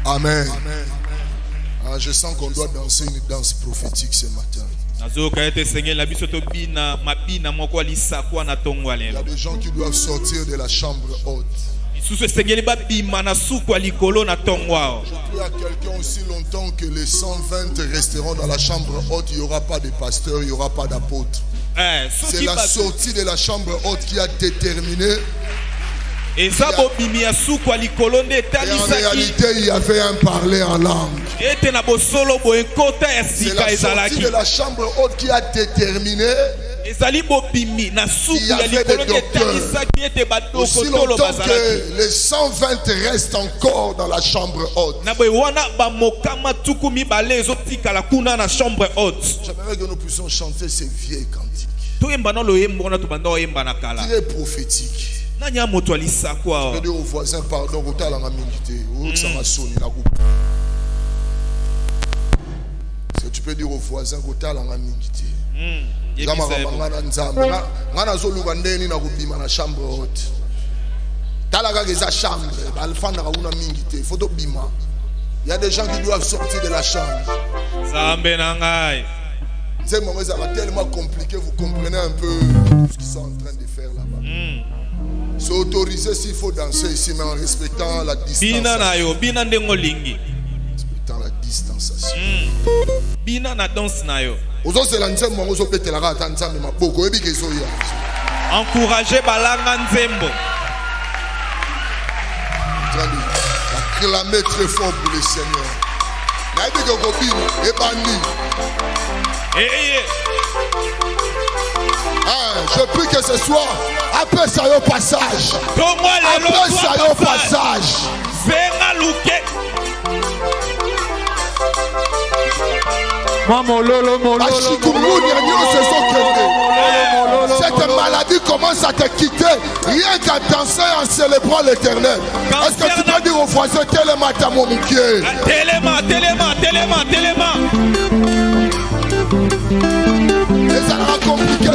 Amen. Ah, je sens qu'on doit danser une danse prophétique ce matin. Il y a des gens qui doivent sortir de la chambre haute. Je prie à quelqu'un aussi longtemps que les 120 resteront dans la chambre haute. Il n'y aura pas de pasteur, il n'y aura pas d'apôtre. C'est la sortie de la chambre haute qui a déterminé. Et en réalité, il y avait un parler en langue. C'est la sortie de la chambre haute qui a déterminé. Il y avait des docteurs. Aussi longtemps que les 120 restent encore dans la chambre haute. J'aimerais que nous puissions chanter ces vieilles cantiques. Très prophétique. Tu peux dire au voisin, pardon, tu peux dire au voisin, il y a des gens qui doivent sortir de la chambre. C'est tellement compliqué, vous comprenez un peu ce qu'ils sont en train de faire là-bas. C'est autorisé s'il faut danser ici, mais en respectant la distanciation. Respectant la distanciation. Encouragez Balanga Nzembo. Acclamez très fort pour le Seigneur. Je prie que ce soir, après ça au passage. Après ça au passage. Cette maladie commence à te quitter rien qu'à danser en célébrant l'Éternel. Est-ce que tu peux dire aux voisins Téléma ta mon pied? Téléma. Et ça sera compliqué.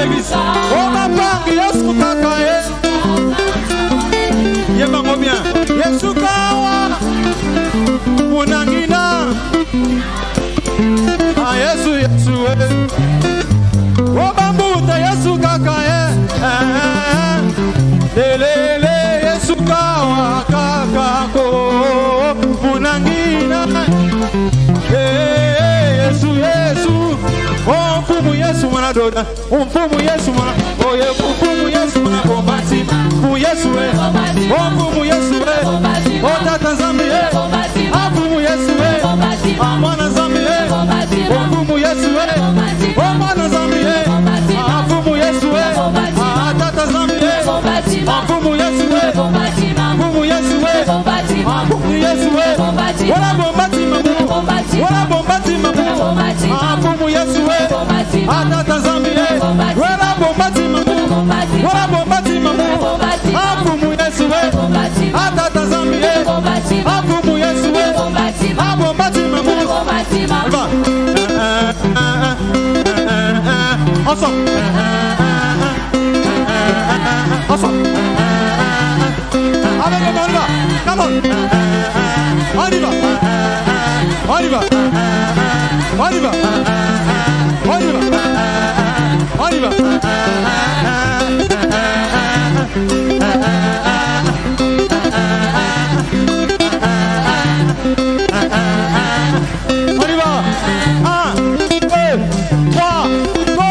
l'église. Oh ma part, Yesu kaka. Yebango bien. Yesu kawa. Munangina. Ah Yesu Yesu. Oh bambuta Yesu kaka. Lele Yesu kawa kaka ko. Munangina. Yesu Yesu. Oh mfumu Yesu mwana doda. Mfumu Yesu mwana. Oh ye mfumu Yesu mwana bombati. Mfumu Yesu we. Oh mfumu Yesu we. Oh tata Nzambi we. Ah mfumu Yesu we. Ah mwana Nzambi we. Oh mfumu Yesu we. Oh mwana Nzambi we. Ah mfumu Yesu we. Ah tata Nzambi we. Ah mfumu Yesu we. Mfumu Yesu we. Ah mfumu Yesu we. Wala bombati mamu. Wala bombati mamu. Ah mfumu Yesu we. Ah tata Nzambi we. Wala bombati mamu. Wala bombati mamu. Ah mfumu Yesu we. Ah tata Nzambi we. Ah mfumu Yesu we. Ah bombati mamu. Alva. Ensemble. Ensemble. Avec le on y va. Come on. On y va. On y va. On y va. On y va. On y va. On y va. 1, 2, 3, go.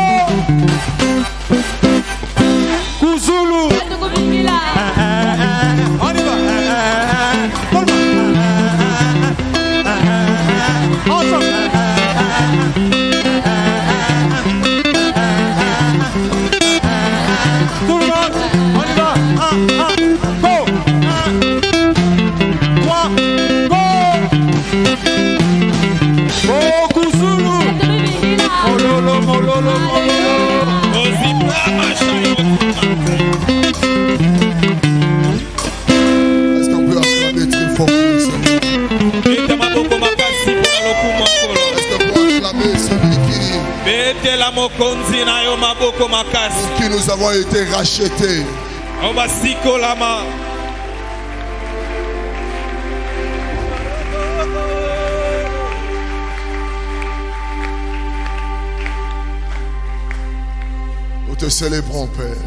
Kuzulu. On y va. Ensemble. Tout le monde, on y va. 1, go. 1, 3, go. Oh, Kuzulu. Mololo, mololo, mololo. Est-ce qu'on peut acclamer très fort pour le Seigneur? Est-ce qu'on peut acclamer celui qui nous avons été rachetés? Nous te célébrons, Père.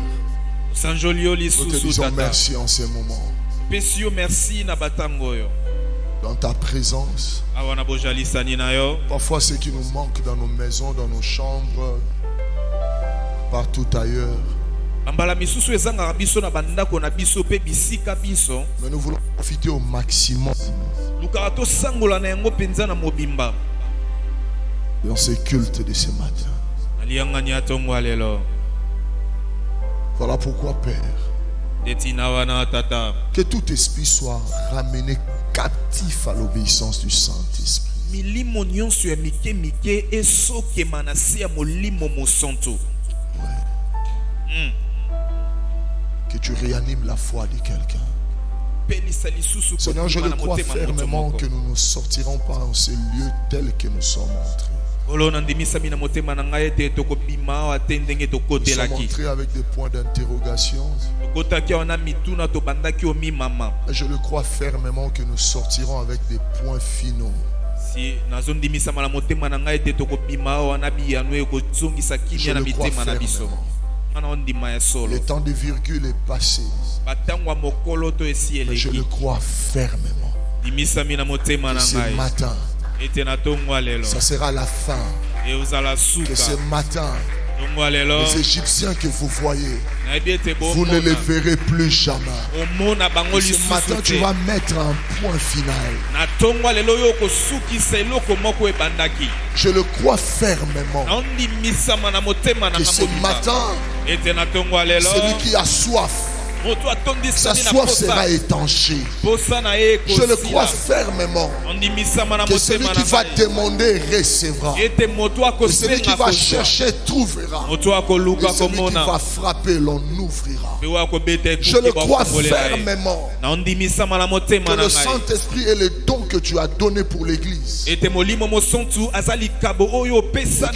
Nous te disons merci en ces moments. Dans ta présence. Parfois ce qui nous manque dans nos maisons, dans nos chambres, partout ailleurs. Mais nous voulons profiter au maximum dans ces cultes de ce matin. Voilà pourquoi, Père, que tout esprit soit ramené captif à l'obéissance du Saint-Esprit. Que tu réanimes la foi de quelqu'un. Seigneur, je le crois fermement que nous ne sortirons pas en ces lieux tels que nous sommes entrés. Nous sommes entrés avec des points d'interrogation. Je le crois fermement que nous sortirons avec des points finaux. Je le crois fermement. Le temps de virgule est passé. Mais je le crois fermement. Que ce matin, ça sera la fin. Que ce matin, les Égyptiens que vous voyez, vous ne les verrez plus jamais. Et ce matin, tu vas mettre un point final. Je le crois fermement. Que ce matin, celui qui a soif sa soif sera étanchée. Je le crois fermement que celui qui va demander recevra, que celui qui va chercher trouvera, et celui qui va frapper l'on ouvrira. Je le crois fermement que le Saint-Esprit est le don que tu as donné pour l'Église, et que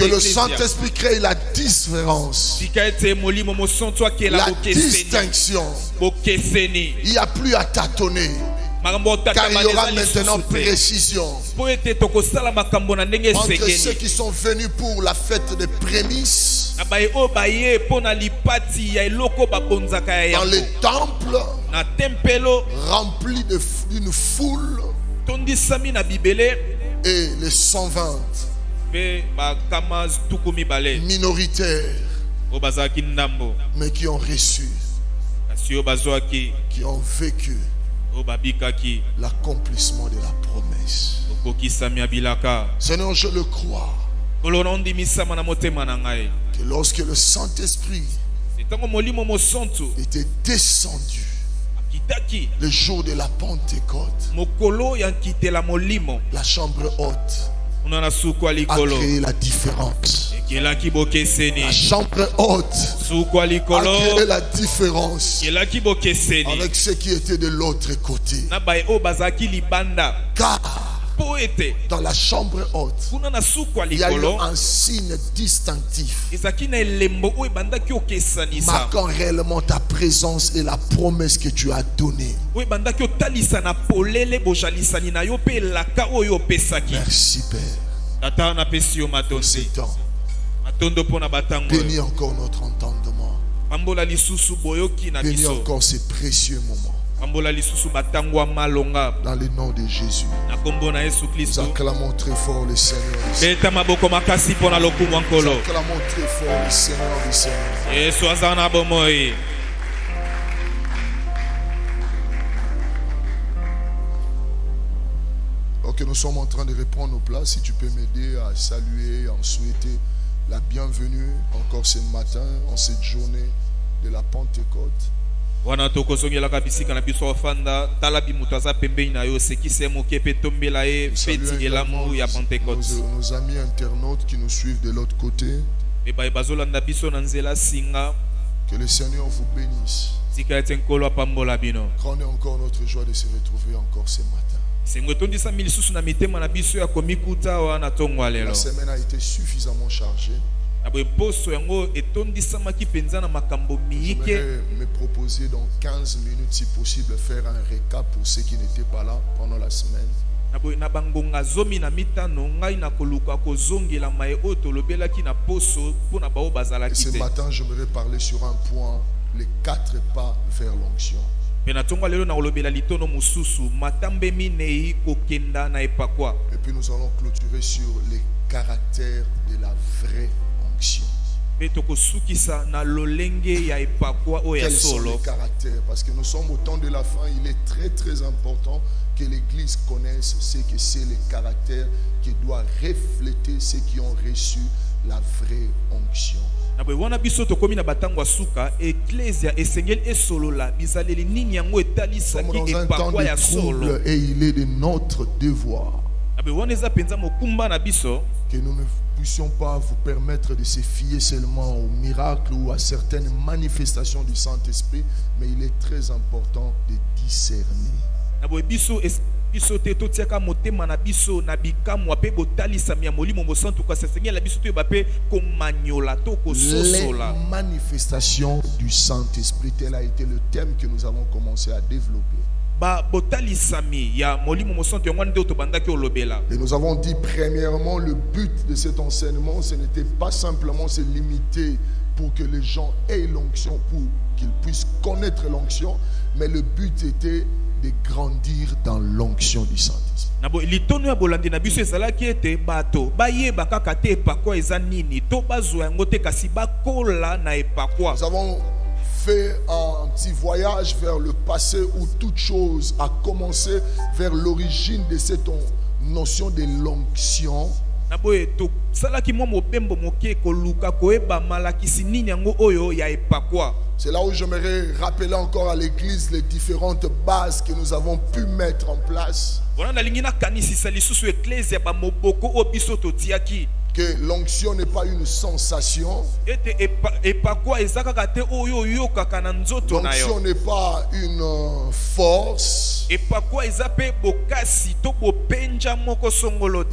le Saint-Esprit crée la différence, la distinction. Il n'y a plus à tâtonner, car il y aura maintenant précision entre ceux qui sont venus pour la fête des prémices dans les temples remplis d'une foule, et les 120 minoritaires, mais qui ont reçu, qui ont vécu l'accomplissement de la promesse. Seigneur, je le crois que lorsque le Saint-Esprit était descendu le jour de la Pentecôte, la chambre haute a créé la différence. La chambre haute a créé la différence avec ceux qui étaient de l'autre côté. Car dans la chambre haute, il y a eu un signe distinctif marquant réellement ta présence et la promesse que tu as donnée. Merci Père pour ce temps. Bénis encore notre entendement. Bénis encore ces précieux moments. Dans le nom de Jésus, nous acclamons très fort le Seigneur. Nous acclamons très fort le Seigneur du Seigneur. Ok, nous sommes en train de reprendre nos places. Si tu peux m'aider à saluer, à souhaiter la bienvenue encore ce matin, en cette journée de la Pentecôte. Nos amis internautes qui nous suivent de l'autre côté, que le Seigneur vous bénisse. Grande est encore notre joie de se retrouver encore ce matin. La semaine a été suffisamment chargée. J'aimerais me proposer dans 15 minutes, si possible, faire un récap pour ceux qui n'étaient pas là pendant la semaine. Et ce matin, j'aimerais parler sur un point, les 4 pas vers l'onction. Et puis nous allons clôturer sur les caractères de la vraie onction. Quels sont les caractères? Parce que nous sommes au temps de la fin. Il est très très important que l'Église connaisse ce que c'est les caractères qui doivent refléter ceux qui ont reçu la vraie onction. Sommes dans un temps de trouble et il est de notre devoir que nous ne puissions pas vous permettre de se fier seulement aux miracles ou à certaines manifestations du Saint-Esprit, mais il est très important de discerner. Les manifestations du Saint-Esprit, tel a été le thème que nous avons commencé à développer. Et nous avons dit premièrement, le but de cet enseignement, ce n'était pas simplement se limiter pour que les gens aient l'onction, pour qu'ils puissent connaître l'onction, mais le but était de grandir dans l'onction du Saint-Esprit. Nous avons fait un petit voyage vers le passé où toute chose a commencé vers l'origine de cette notion de l'onction. C'est là où j'aimerais rappeler encore à l'église les différentes bases que nous avons pu mettre en place. Que l'onction n'est pas une sensation. L'onction n'est pas une force. Il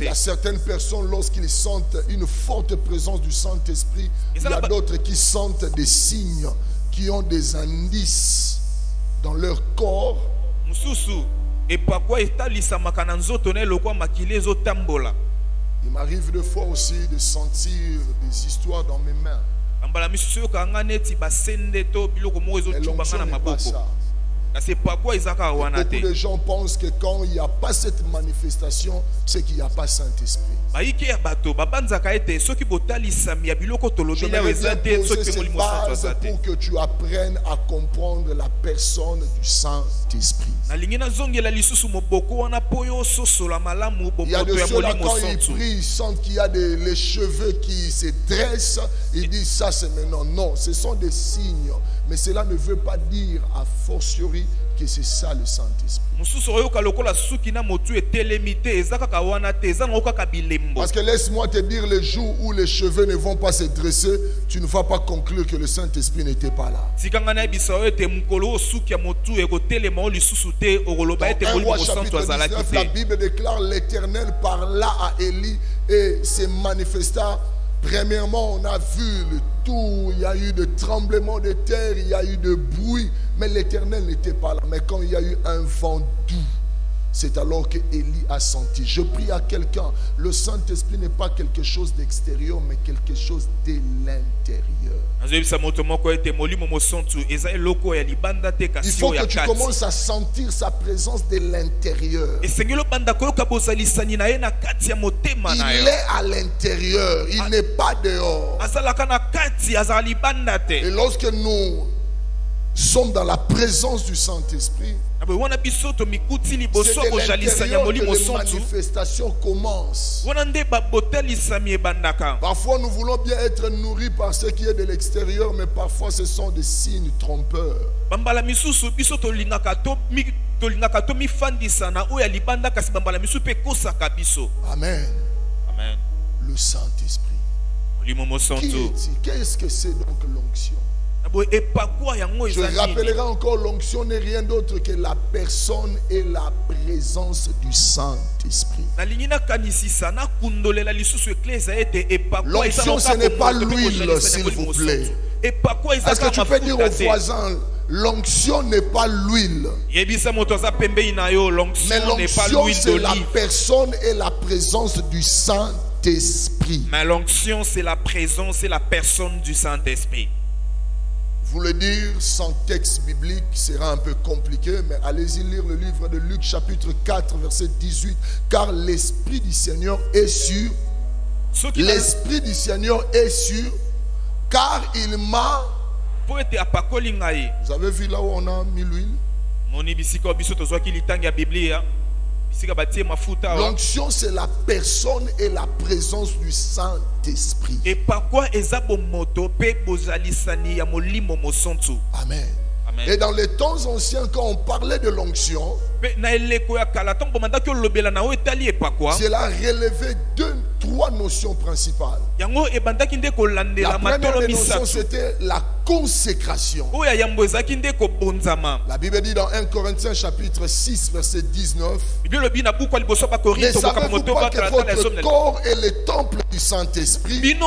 y a certaines personnes, lorsqu'ils sentent une forte présence du Saint-Esprit, il y a d'autres qui sentent des signes, qui ont des indices dans leur corps. Il m'arrive de fois aussi de sentir des histoires dans mes mains. Mais l'onction n'est pas ça. Beaucoup de gens pensent que quand il n'y a pas cette manifestation, c'est qu'il n'y a pas Saint-Esprit. Je vais poser cette base pour que tu apprennes à comprendre la personne du Saint-Esprit. Il y a de ceux-là, quand ils prient, ils sentent qu'il y a les cheveux qui se dressent. Ils disent ça c'est maintenant. Non, ce sont des signes. Mais cela ne veut pas dire a fortiori que c'est ça le Saint-Esprit. Parce que laisse-moi te dire, le jour où les cheveux ne vont pas se dresser, tu ne vas pas conclure que le Saint-Esprit n'était pas là. Dans 1 Roi chapitre 19, la Bible déclare: l'Éternel parla à Élie et se manifesta. Premièrement, on a vu le tout, il y a eu de tremblements de terre, il y a eu de bruit, mais l'Éternel n'était pas là. Mais quand il y a eu un vent doux, c'est alors que Élie a senti. Je prie à quelqu'un, le Saint-Esprit n'est pas quelque chose d'extérieur, mais quelque chose de l'intérieur. Il faut que tu commences à sentir sa présence de l'intérieur. Il est à l'intérieur, il n'est pas dehors. Et lorsque nous sommes dans la présence du Saint-Esprit, c'est de l'intérieur que les manifestations commencent. Parfois nous voulons bien être nourris par ce qui est de l'extérieur, mais parfois ce sont des signes trompeurs. Amen. Amen. Le Saint-Esprit. Qu'est-ce que c'est donc l'onction? Je rappellerai encore, l'onction n'est rien d'autre que la personne et la présence du Saint-Esprit. L'onction, ce n'est pas l'huile, s'il vous plaît. Est-ce que tu peux dire au voisin, l'onction n'est pas l'huile? Mais l'onction, c'est la personne et la présence du Saint-Esprit. Mais l'onction, c'est la présence et la personne du Saint-Esprit. Vous le dire sans texte biblique sera un peu compliqué, mais allez-y lire le livre de Luc chapitre 4 verset 18. Car l'Esprit du Seigneur est sûr. L'Esprit du Seigneur est sûr, car il m'a... Vous avez vu là où on a mis l'huile? L'onction, c'est la personne et la présence du Saint-Esprit. Amen. Et dans les temps anciens, quand on parlait de l'onction, cela relevait trois notions principales. La première des notions, c'était la consécration. La Bible dit dans 1 Corinthiens chapitre 6 verset 19: ne savez-vous pas que votre corps est le temple du Saint-Esprit qui est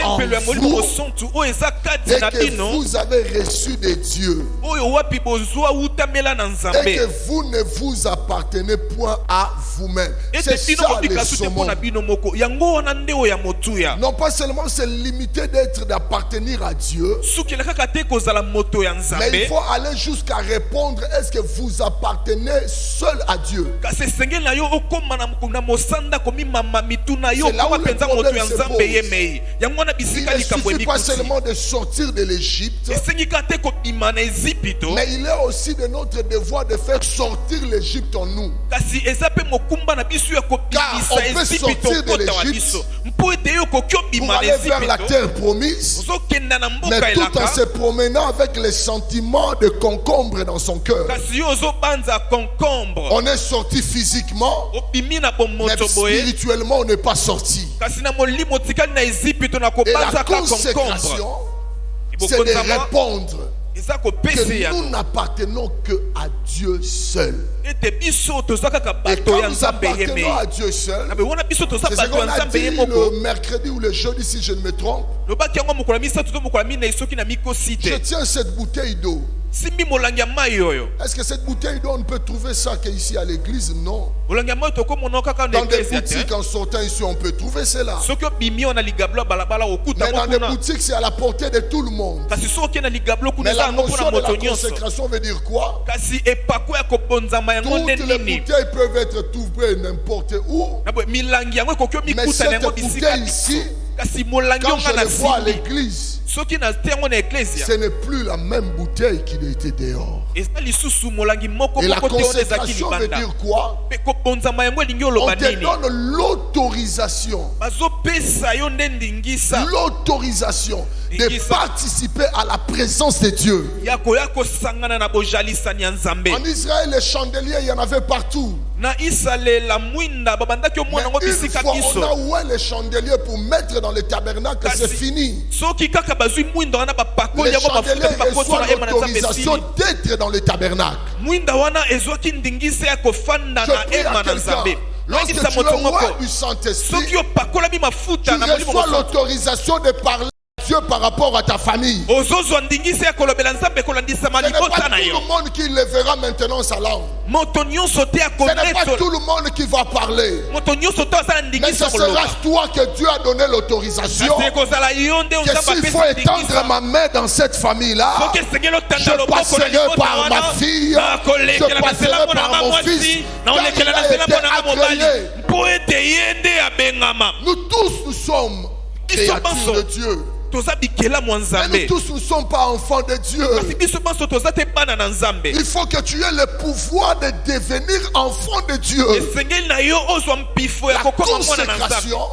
en vous et que vous avez reçu de Dieu et que vous ne vous appartenez point à vous-même? C'est ça le summum. Non pas seulement c'est limité d'appartenir à Dieu, mais il faut aller jusqu'à répondre: est-ce que vous appartenez seul à Dieu? C'est là où le problème se pose. Il ne suffit pas seulement de sortir de l'Égypte, mais il est aussi de notre devoir de faire sortir l'Égypte en nous. Car on peut sortir de l'Égypte pour aller vers la terre promise, mais tout en se promenant avec les sentiments de concombre dans son cœur. On est sorti physiquement, mais spirituellement on n'est pas sorti. Et la consécration, c'est de répondre que nous n'appartenons que à Dieu seul. Et quand nous appartenons à Dieu seul, c'est ce qu'on a dit le mercredi ou le jeudi si je ne me trompe. Je tiens cette bouteille d'eau. Est-ce que cette bouteille d'eau, on ne peut trouver ça qu'ici à l'église? Non. Dans des boutiques, en sortant ici, on peut trouver cela. Mais dans des boutiques, c'est à la portée de tout le monde. Mais la notion de la consécration veut dire quoi? Toutes les bouteilles peuvent être trouvées n'importe où. Mais cette bouteille ici, quand je le vois à l'église, ce n'est plus la même bouteille qu'il était dehors. Et la consécration veut dire quoi? On te donne l'autorisation de participer à la présence de Dieu. En Israël, les chandeliers, il y en avait partout. Mais une fois on a oué les chandeliers pour mettre dans le tabernacle, c'est fini. Les chandeliers reçoivent l'autorisation d'être dans le tabernacle. Je prie à quelqu'un, lorsque tu es roi du Saint-Esprit, tu reçois l'autorisation de parler Dieu par rapport à ta famille. Ce n'est pas tout le monde qui lèvera maintenant sa langue. Ce n'est pas tout le monde qui va parler. Mais ce sera toi que Dieu a donné l'autorisation. Que s'il faut étendre ma main dans cette famille-là, je passerai par ma fille, je passerai par mon fils, car il a été agréé. Nous tous, nous sommes créatures de Dieu. Mais nous tous ne sommes pas enfants de Dieu. Il faut que tu aies le pouvoir de devenir enfant de Dieu. La consécration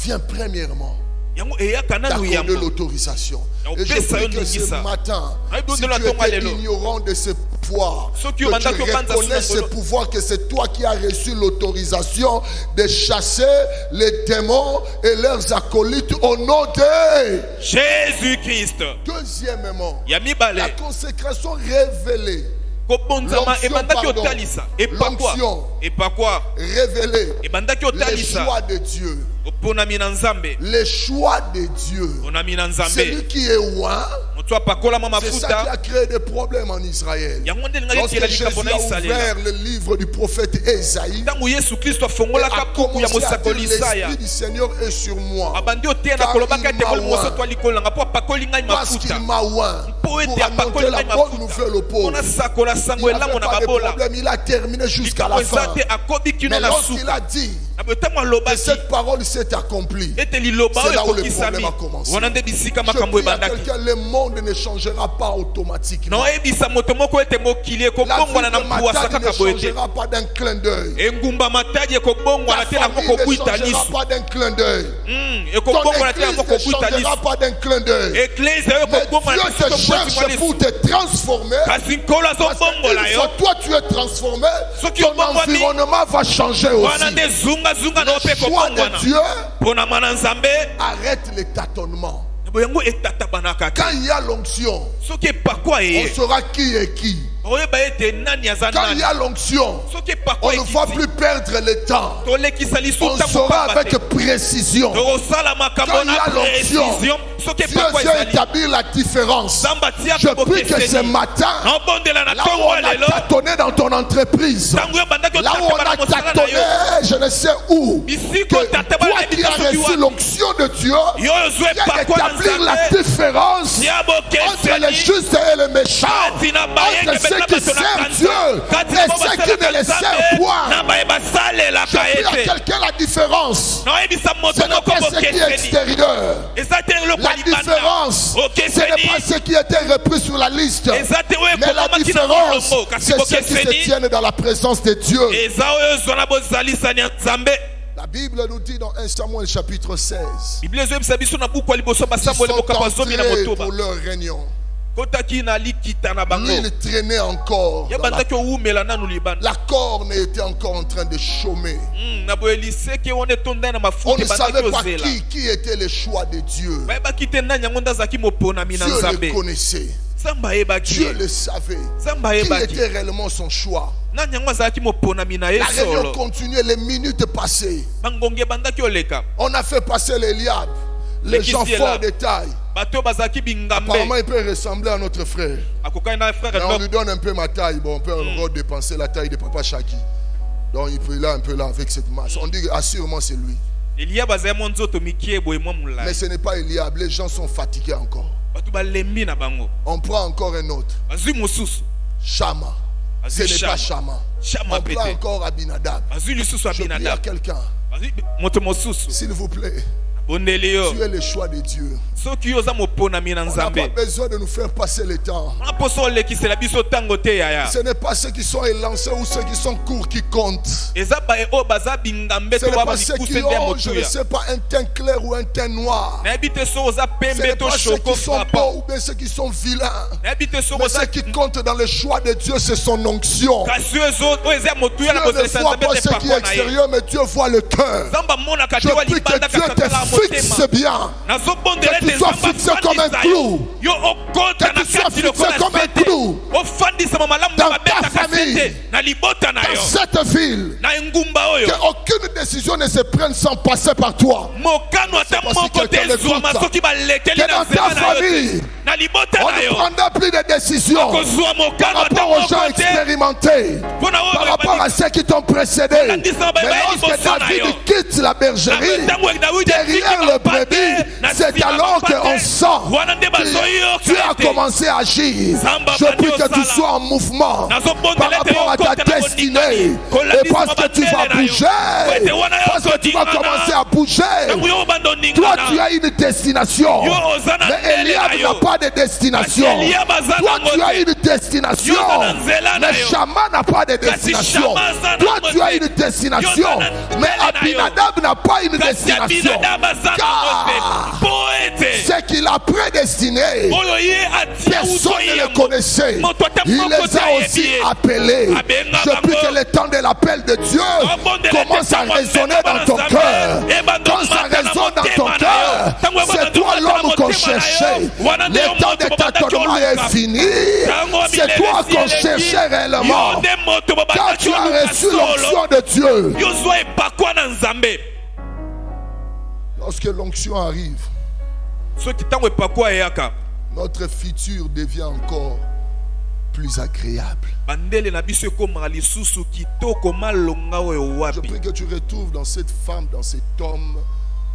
vient premièrement d'accorder l'autorisation. Et je prie que ce matin, si tu étais ignorant de ce pouvoir, que tu reconnais ce pouvoir, que c'est toi qui as reçu l'autorisation de chasser les démons et leurs acolytes au nom de Jésus-Christ. Deuxièmement, la consécration révélée. L'onction révélée, les choix de Dieu. Les choix de Dieu. Celui qui est loin, c'est ça qui a créé des problèmes en Israël. Lorsque Jésus a ouvert le livre du prophète Ésaïe, a commencé à dire l'Esprit du Seigneur est sur moi, car il m'a oint pour annoncer la bonne nouvelle aux pauvres. Il n'avait pas de problème, il a terminé jusqu'à la fin. Mais lorsqu'il a dit que cette parole s'est accomplie, c'est là où le problème a commencé. Je prie à quelqu'un, le monde ne changera pas automatiquement. La vie de Matadi ne changera pas d'un clin d'œil. Ta famille ne changera pas d'un clin d'œil. Ton église ne changera pas d'un clin d'œil. Mais Dieu te cherche pour te transformer. Parce que une fois toi tu es transformé, ton environnement va changer aussi. Le choix de Dieu arrête les tâtonnements. Quand il y a l'onction, on saura qui est qui. Quand il y a l'onction, on ne va plus perdre le temps. On saura avec précision. Quand il y a l'onction, Dieu vient établir la différence. Je prie que ce matin, là où on a tâtonné dans ton entreprise, là où on a tâtonné, je ne sais où, que toi qui as reçu l'onction de Dieu, viens établir la différence entre les justes et les méchants, entre ceux qui servent Dieu et ceux qui ne le servent point. Je prie à quelqu'un la différence. Ce n'est pas ce qui est extérieur. La différence, ce n'est pas ce qui était repris sur la liste. Mais la différence, c'est ceux qui se tiennent dans la présence de Dieu. La Bible nous dit dans 1 Samuel chapitre 16, ils sont entrés pour leur réunion. L'île traînait encore. La corne était encore en train de chômer. On ne savait pas qui était le choix de Dieu. Dieu le connaissait. Dieu le savait. Qui était réellement son choix? La réunion continuait, les minutes passaient. On a fait passer l'Eliab, les gens forts de taille. Apparemment, il peut ressembler à notre frère. Mais on lui donne un peu ma taille. Bon, on peut redépenser la taille de Papa Shaki. Donc il peut là un peu là avec cette masse. On dit assurément c'est lui. Mais ce n'est pas Eliab. Les gens sont fatigués encore. On prend encore un autre. Shama. Ce n'est pas Shama. On prend encore Abinadab. Je prie à quelqu'un. S'il vous plaît. Tu es le choix de Dieu. On n'a pas besoin de nous faire passer le temps. Ce n'est pas ceux qui sont élancés ou ceux qui sont courts qui comptent. Ce n'est pas ceux qui ont, je ne sais pas, un teint clair ou un teint noir. Ce n'est pas ceux qui sont beaux ou bien ceux qui sont vilains. Mais ceux qui comptent dans le choix de Dieu, c'est son onction. Dieu ne voit pas ce qui est extérieur, mais Dieu voit le cœur. Je prie que Dieu te fixe bien. Que tu sois fixé comme un clou. Que tu sois fixé comme un clou. Dans ta famille, dans cette ville, qu'aucune décision ne se prenne sans passer par toi. C'est parce que quelqu'un l'écoute. Que dans ta famille, on ne prendra plus de décisions par rapport aux gens expérimentés, par rapport à ceux qui t'ont précédé. Mais lorsque David quitte la bergerie, derrière le brebis, c'est alors qu'on sent que tu as commencé à agir. Je prie que tu sois en mouvement par rapport à ta destinée. Et parce que tu vas bouger, parce que tu vas commencer à bouger, toi tu as une destination. Mais Eliab n'a pas de destination. Toi tu as une destination. Mais Shama n'a pas de destination. Toi tu as une destination. Mais Abinadab n'a pas une destination. Car ce qu'il a prédestiné, personne ne le connaissait. Il les a aussi appelés. Je prie que le temps de l'appel de Dieu commence à résonner dans ton cœur. Quand ça résonne dans ton cœur, c'est toi l'homme qu'on cherchait. Le temps de tâtonnement est fini. C'est toi qu'on cherchait réellement. Car tu as reçu l'onction de Dieu. Lorsque l'onction arrive, notre futur devient encore plus agréable. Je prie que tu retrouves dans cette femme, dans cet homme,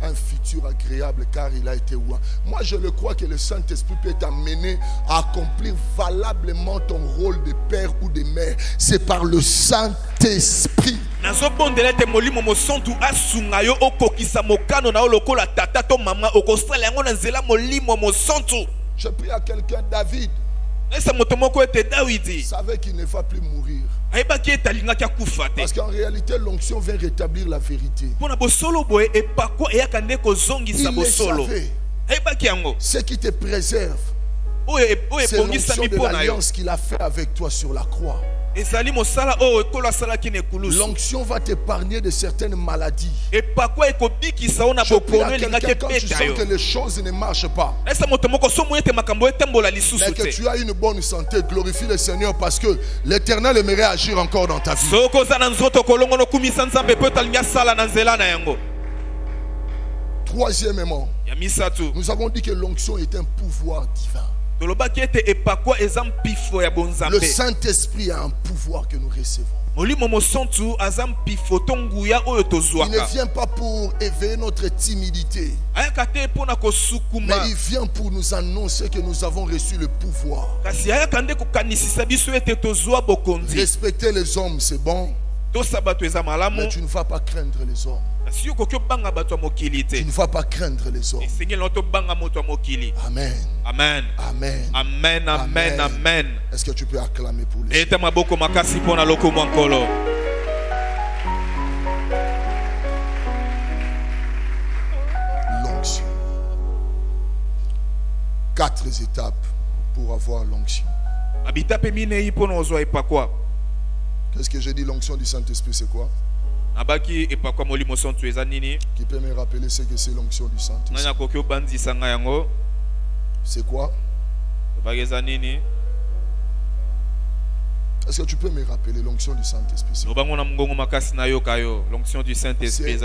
un futur agréable car il a été roi. Moi je le crois que le Saint-Esprit peut t'amener à accomplir valablement ton rôle de père ou de mère. C'est par le Saint-Esprit. Je prie à quelqu'un, David. Il savait qu'il ne va plus mourir. Parce qu'en réalité, l'onction vient rétablir la vérité. Il le savait. Ce qui te préserve, c'est l'onction de l'alliance qu'il a fait avec toi sur la croix. L'onction va t'épargner de certaines maladies. Je prie à quelqu'un, quand tu sens que les choses ne marchent pas, mais que tu as une bonne santé, glorifie le Seigneur parce que l'Éternel aimerait agir encore dans ta vie. Troisièmement, nous avons dit que l'onction est un pouvoir divin. Le Saint-Esprit a un pouvoir que nous recevons. Il ne vient pas pour éveiller notre timidité, mais il vient pour nous annoncer que nous avons reçu le pouvoir. Respecter les hommes, c'est bon, mais tu ne vas pas craindre les hommes. Tu ne vas pas craindre les hommes. Amen. Amen. Amen. Amen. Amen. Amen. Est-ce que tu peux acclamer pour les l'onction. 4 étapes pour avoir l'onction. Qu'est-ce que j'ai dit? L'onction du Saint-Esprit, c'est quoi? Qui peut me rappeler ce que c'est l'onction du Saint-Esprit? C'est quoi? Est-ce que tu peux me rappeler l'onction du Saint-Esprit? L'onction du Saint-Esprit.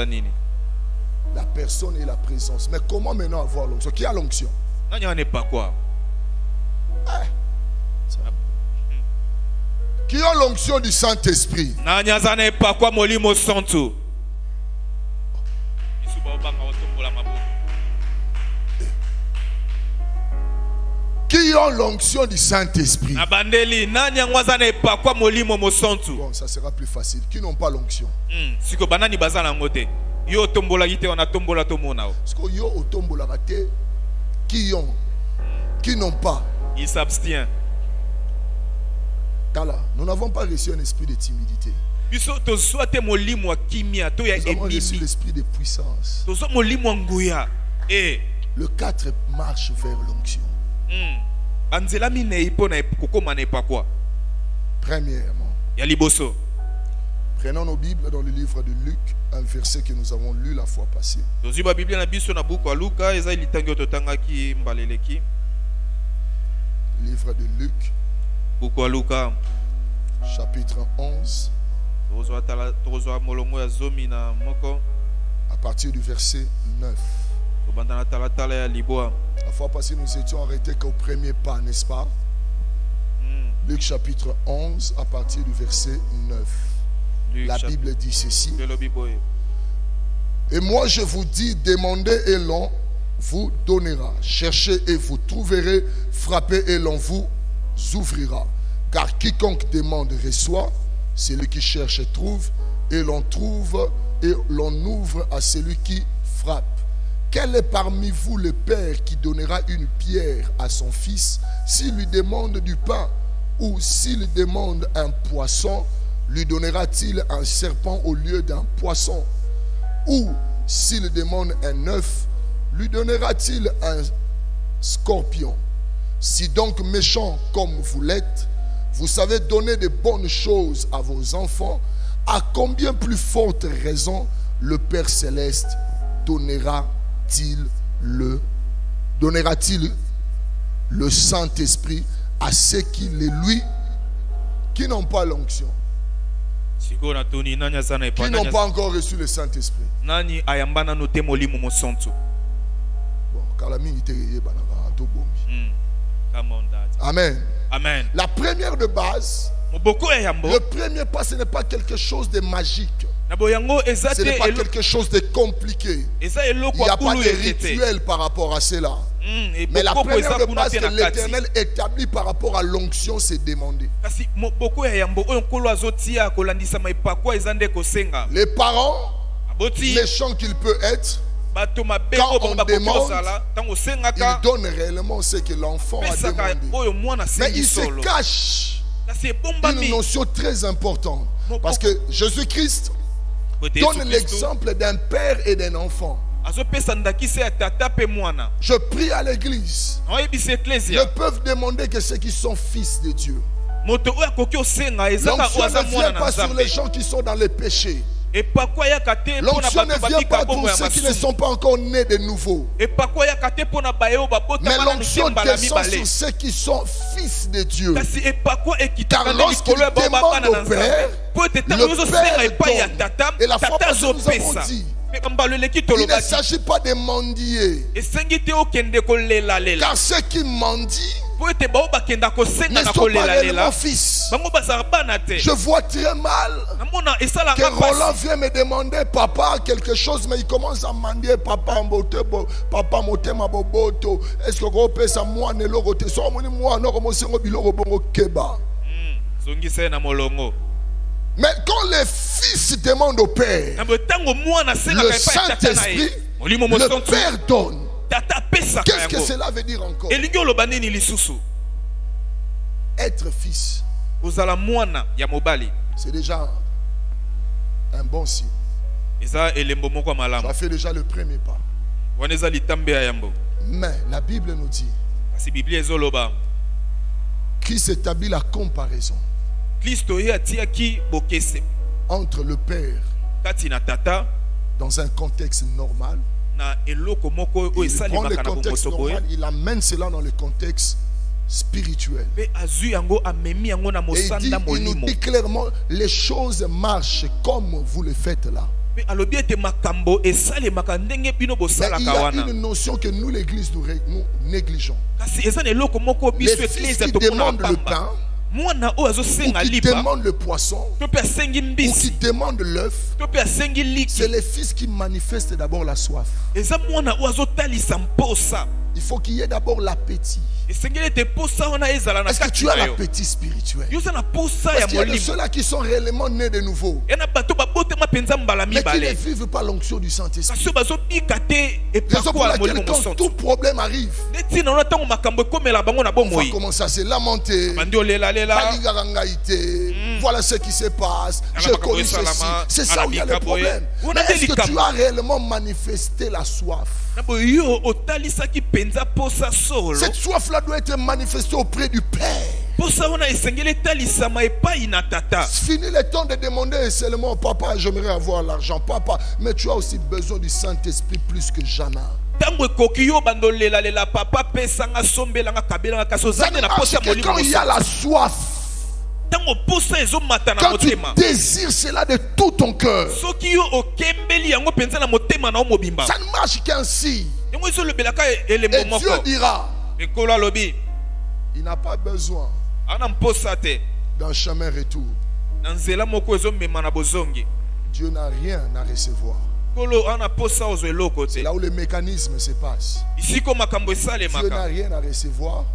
La personne et la présence. Mais comment maintenant avoir l'onction? Qui a l'onction? Qui a l'onction du Saint-Esprit? Qui a l'onction du Saint-Esprit? Bon, ça sera plus facile. Qui n'ont pas l'onction? Parce que yo otombola raté. Qui ont? Qui n'ont pas? Il s'abstient. Nous n'avons pas reçu un esprit de timidité. Nous avons reçu l'esprit de puissance. Le 4 marche vers l'onction. Premièrement, prenons nos Bibles dans le livre de Luc, un verset que nous avons lu la fois passée. Livre de Luc, chapitre 11, à partir du verset 9. La fois passée, nous étions arrêtés qu'au premier pas, n'est-ce pas? Luc chapitre 11, à partir du verset 9. La Bible dit ceci. Et moi je vous dis, demandez et l'on vous donnera. Cherchez et vous trouverez. Frappez et l'on vous ouvrira. Car quiconque demande reçoit, celui qui cherche trouve, et l'on trouve et l'on ouvre à celui qui frappe. Quel est parmi vous le père qui donnera une pierre à son fils s'il lui demande du pain, ou s'il demande un poisson, lui donnera-t-il un serpent au lieu d'un poisson? Ou s'il demande un œuf, lui donnera-t-il un scorpion? Si donc méchant comme vous l'êtes, vous savez donner de bonnes choses à vos enfants, à combien plus forte raison le Père Céleste donnera-t-il le Saint-Esprit à ceux qui qui n'ont pas l'onction, qui n'ont pas encore reçu le Saint-Esprit? Bon, Amen. Amen. La première de base, le premier pas, ce n'est pas quelque chose de magique. Ce n'est pas quelque chose de compliqué. Il n'y a pas de rituel par rapport à cela. Mais la première de base que l'Éternel établit par rapport à l'onction, c'est demander. Les parents, méchants qu'ils peuvent être, quand on demande, ils donnent réellement ce que l'enfant a demandé. Mais il se cache une notion très importante. Parce que Jésus-Christ donne l'exemple d'un père et d'un enfant. Je prie à l'église. Ne peuvent demander que ceux qui sont fils de Dieu. L'onction ne vient pas sur les gens qui sont dans les péchés. L'onction ne vient pas pour ceux qui ne sont pas encore nés de nouveau. Mais l'onction descend sur ceux qui sont fils de Dieu. Car lorsqu'ils demandent au Père, le Père donne. Et la fois passée, nous avons dit, il ne s'agit pas de mendier. Car ceux qui mendient ne sont pas réellement fils. Je vois très mal que Roland vient me demander papa quelque chose, mais il commence à me demander papa motema boboto. Est-ce que vous pouvez ça moi ne logote so moi non comme c'est biloko bongo keba. Mais quand les fils demandent au père, le Saint-Esprit, le père donne. Qu'est-ce que cela veut dire encore? Être fils, c'est déjà un bon signe. Ça fait déjà le premier pas. Mais la Bible nous dit Christ établit la comparaison entre le père dans un contexte normal. Il prend le contexte normal, il amène cela dans le contexte spirituel. Et il nous dit clairement, les choses marchent comme vous le faites là. Mais il y a une notion que nous l'église nous négligeons. Les fils qui demandent le pain, ou qui demandent le poisson, ou qui demandent l'œuf, c'est les fils qui manifestent d'abord la soif. Il faut qu'il y ait d'abord l'appétit. Est-ce que tu as l'appétit spirituel? Parce qu'il y a de ceux-là qui sont réellement nés de nouveau, mais qui ne vivent pas l'onction du Saint-Esprit. Raison pour laquelle quand tout problème arrive, on va commencer à se lamenter. Voilà ce qui se passe. Je connais ceci. C'est ça où il y a le problème. Mais est-ce que tu as réellement manifesté la soif? Cette soif-là doit être manifestée auprès du Père. Fini le temps de demander seulement papa, j'aimerais avoir l'argent, papa, mais tu as aussi besoin du Saint-Esprit plus que jamais. Ça ne marche que quand il y a la soif. Quand tu désires cela de tout ton cœur, ça ne marche qu'ainsi. Et Dieu dira, il n'a pas besoin d'un chemin retour. Dieu n'a rien à recevoir. C'est là où le mécanisme se passe. Dieu n'a rien à recevoir,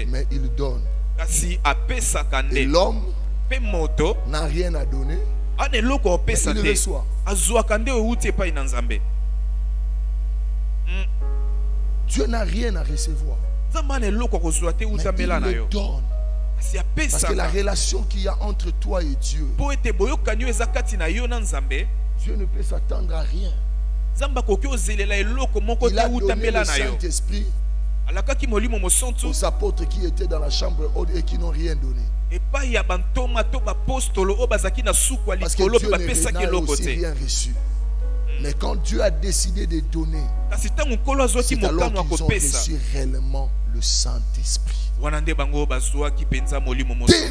mais il donne. Et l'homme n'a rien à donner, mais il reçoit. Dieu n'a rien à recevoir, mais il le donne. Parce que la relation qu'il y a entre toi et Dieu, Dieu ne peut s'attendre à rien. Il a donné le Saint-Esprit aux apôtres qui étaient dans la chambre haute et qui n'ont rien donné. Parce que Dieu n'a aussi rien reçu. Mais quand Dieu a décidé de donner, c'est alors qu'ils ont reçu réellement le Saint-Esprit.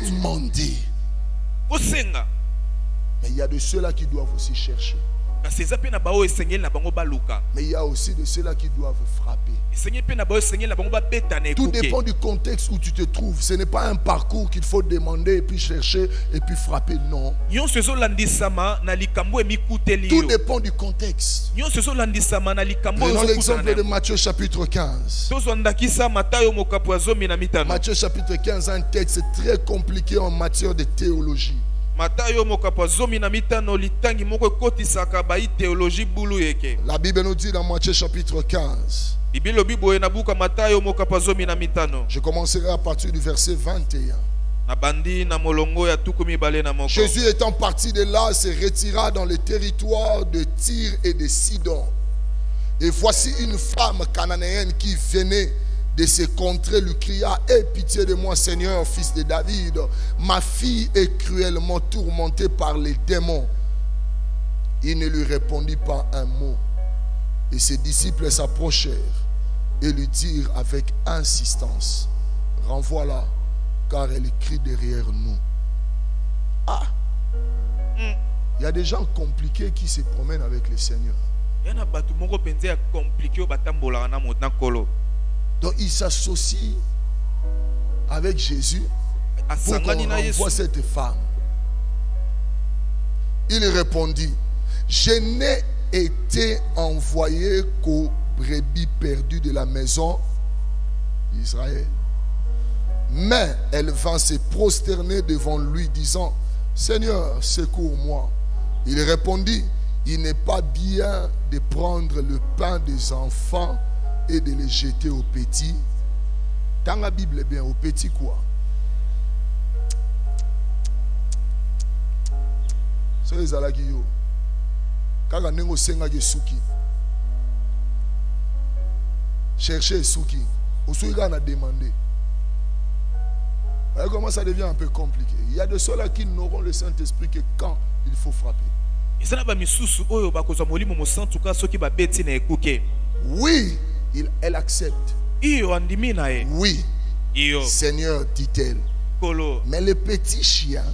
Demandez. Mais il y a de ceux-là qui doivent aussi chercher. Mais il y a aussi de ceux-là qui doivent frapper. Tout dépend du contexte où tu te trouves. Ce n'est pas un parcours qu'il faut demander et puis chercher et puis frapper. Non. Tout dépend du contexte. Prenons l'exemple de Matthieu chapitre 15. Matthieu chapitre 15 a un texte très compliqué en matière de théologie. La Bible nous dit dans Matthieu chapitre 15. Je commencerai à partir du verset 21. Jésus étant parti de là se retira dans le territoire de Tyr et de Sidon. Et voici une femme cananéenne qui venait de ces contrées lui cria: aie pitié de moi, Seigneur, fils de David. Ma fille est cruellement tourmentée par les démons. Il ne lui répondit pas un mot. Et ses disciples s'approchèrent et lui dirent avec insistance: renvoie-la, car elle crie derrière nous. Ah! Il y a des gens compliqués qui se promènent avec le Seigneur. Donc il s'associe avec Jésus pour qu'on renvoie cette femme. Il répondit, je n'ai été envoyé qu'aux brebis perdues de la maison d'Israël. Mais elle vint se prosterner devant lui, disant, Seigneur, secours-moi. Il répondit, il n'est pas bien de prendre le pain des enfants et de les jeter aux petits. Dans la Bible, bien, aux petits quoi? C'est les alagiyo. Kaga nengo senga ge suki. Cherchez suki. Osuiga na demander. Voyez comment ça devient un peu compliqué. Il y a de ceux-là qui n'auront le Saint-Esprit que quand il faut frapper. Oui, elle accepte. Oui, Seigneur, dit-elle. Mais le petit chien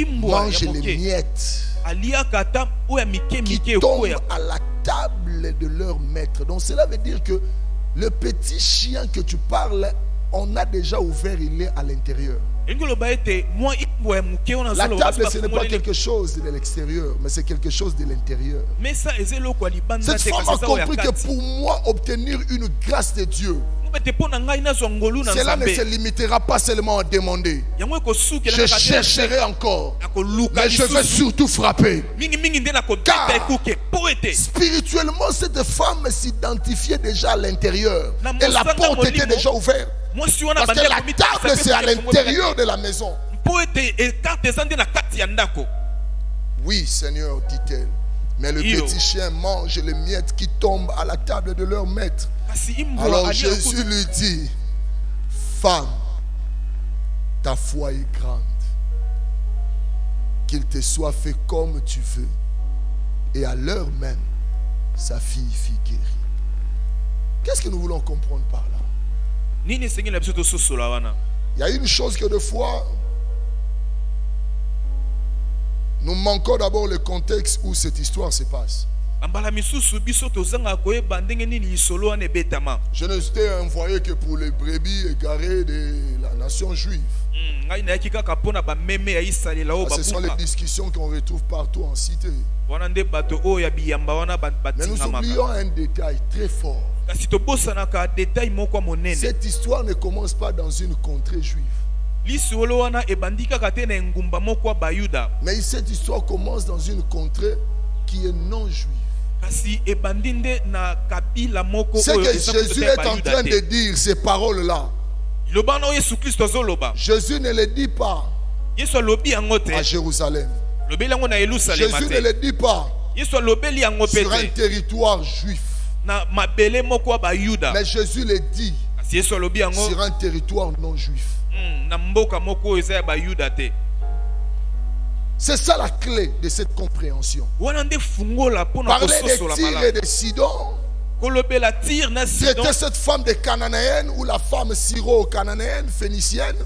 mange les miettes qui tombent à la table de leur maître. Donc cela veut dire que le petit chien que tu parles, on a déjà ouvert, il est à l'intérieur. La table, ce n'est pas quelque chose de l'extérieur, mais c'est quelque chose de l'intérieur. Cette femme a compris que pour moi, obtenir une grâce de Dieu, cela ne se limitera pas seulement à demander. Je chercherai encore, mais je vais surtout frapper. Car spirituellement, cette femme s'identifiait déjà à l'intérieur. Et la porte était déjà ouverte. Parce que la table, c'est à l'intérieur de la maison. Oui, Seigneur, dit-elle. Mais le petit chien mange les miettes qui tombent à la table de leur maître. Alors Jésus lui dit, femme, ta foi est grande. Qu'il te soit fait comme tu veux. Et à l'heure même, sa fille fut guérie. Qu'est-ce que nous voulons comprendre par là? Il y a une chose que des fois, nous manquons d'abord le contexte où cette histoire se passe. Je ne t'ai envoyé que pour les brebis égarées de la nation juive. Ce sont les discussions qu'on retrouve partout en cité. Mais nous oublions un détail très fort. Cette histoire ne commence pas dans une contrée juive. Mais cette histoire commence dans une contrée qui est non juive. Ce que Jésus est en train de dire, ces paroles-là, Jésus ne les dit pas à Jérusalem. Jésus ne les dit pas sur un territoire juif. Mais Jésus les dit sur un territoire non juif. C'est ça la clé de cette compréhension. Parler des Tyr et de Sidon, c'était cette femme de Cananéenne ou la femme syro-cananéenne, phénicienne.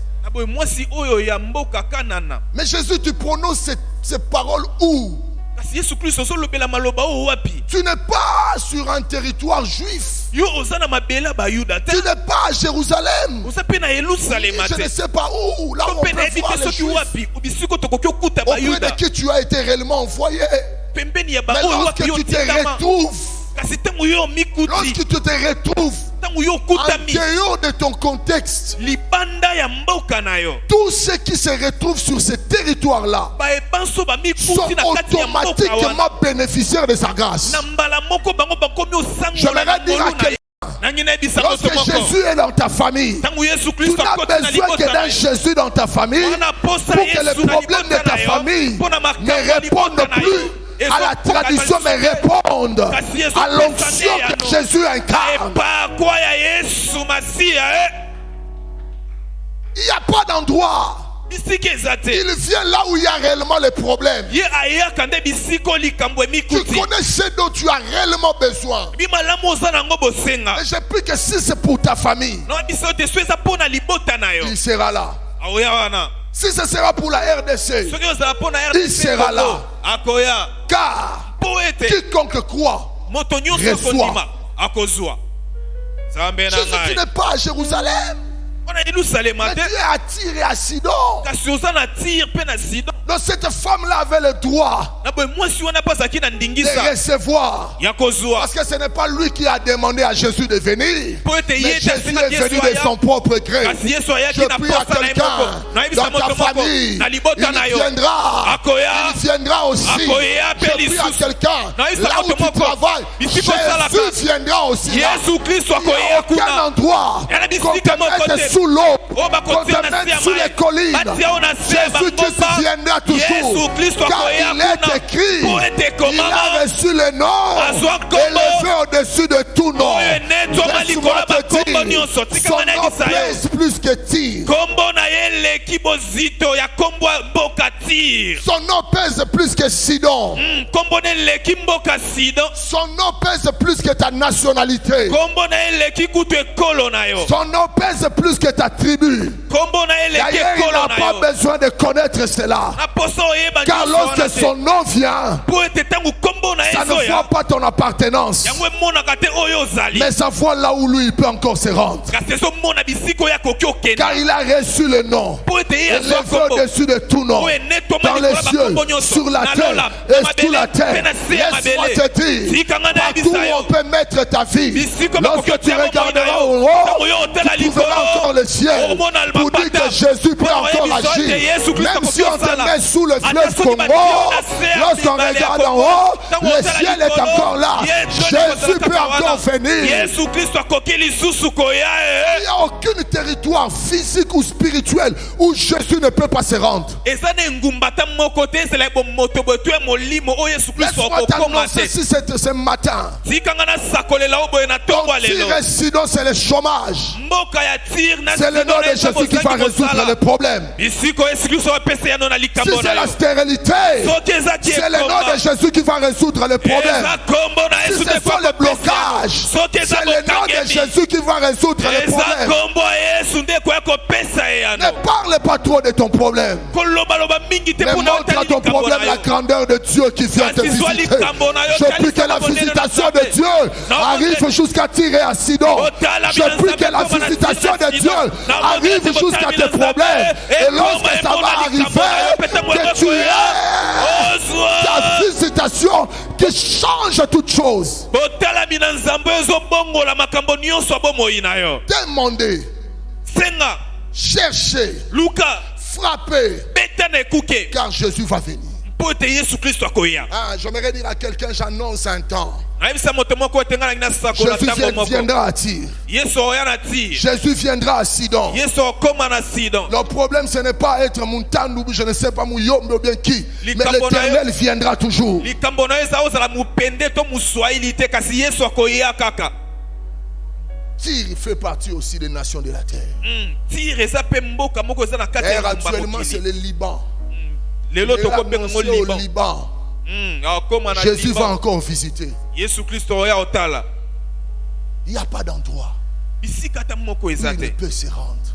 Mais Jésus, tu prononces ces paroles où? Tu n'es pas sur un territoire juif. Tu n'es pas à Jérusalem. Je ne sais pas où. Là où on peut voir les juifs. Auprès de qui tu as été réellement envoyé. Mais lorsque tu te retrouves, lorsque tu te retrouves en dehors de ton contexte, tous ceux qui se retrouvent sur ce territoire-là sont automatiquement bénéficiaires de sa grâce. J'aimerais dire à quelqu'un, lorsque Jésus est dans ta famille, tu n'as besoin que d'un Jésus dans ta famille pour que les problèmes de ta famille ne répondent plus à la tradition, mais répondent à l'onction que Jésus incarne. Il n'y a pas d'endroit. Il vient là où il y a réellement les problèmes. Tu connais ce dont tu as réellement besoin. Et je prie que si c'est pour ta famille, il sera là. Si ce sera pour la RDC, il sera là. Car quiconque croit reçoit. Jésus, tu n'es pas à Jérusalem. Mais tu es à Tyr et à Sidon. Donc cette femme-là avait le droit de recevoir. Parce que ce n'est pas lui qui a demandé à Jésus de venir. Mais Jésus est venu de son propre gré. Je prie à quelqu'un dans ta famille. Il viendra aussi. Je prie à quelqu'un là où tu travailles. Jésus viendra aussi. Il n'y a aucun endroit qu'on te mette sous l'eau, qu'on te mette sous les collines. Jésus-Christ viendra toujours. Car il est écrit, il a reçu le nom élevé au-dessus de tout nom. Laisse-moi te dire, son nom pèse plus que Tyr. Son nom pèse plus que Sidon. Son nom pèse plus que ta nationalité. Son nom pèse plus que ta tribu. D'ailleurs, il n'a pas besoin de connaître cela. Car lorsque son nom vient, ça ne voit pas ton appartenance, mais ça voit là où lui il peut encore se rendre. Car il a reçu le nom élevé au-dessus de tout nom, dans les cieux, sur la terre et sous la terre. Laisse-moi te dire, partout où on peut mettre ta vie, lorsque tu regarderas au haut, tu trouveras encore le ciel pour dire que Jésus peut encore agir. Même si on te met sous le fleuve Congo, lorsqu'on regarde en haut, le ciel est encore là. Jésus peut encore venir. Il n'y a aucun territoire physique ou spirituel où Jésus ne peut pas se rendre. Laisse-moi t'annoncer si c'est ce matin. Ton Tyr et Sidon, c'est le chômage. C'est le nom de Jésus qui va résoudre le problème. Si c'est la stérilité, c'est le nom de Jésus qui va résoudre le problème. Si ce sont les blocages, c'est le nom de Jésus qui va résoudre le problème. Ne parle pas trop de ton problème, mais montre à ton problème la grandeur de Dieu qui vient te visiter. Je prie que la visitation de Dieu arrive jusqu'à Tyr et à Sidon. Je prie que la visitation de Dieu arrive jusqu'à tes problèmes. Et lorsque ça va arriver, que tu aies ta visitation qui change toutes choses. Demandez, cherchez, frappez, car Jésus va venir. J'aimerais dire à quelqu'un, j'annonce un temps. Jésus viendra à Tyr. Jésus viendra à Sidon. Le problème, ce n'est pas être Mountan ou je ne sais pas Mouyombe ou bien qui, mais l'Éternel viendra toujours. Tyr fait partie aussi des nations de la terre. Et actuellement, c'est le Liban. Il est annoncé au Liban. Jésus va encore visiter. Il n'y a pas d'endroit où il ne peut se rendre.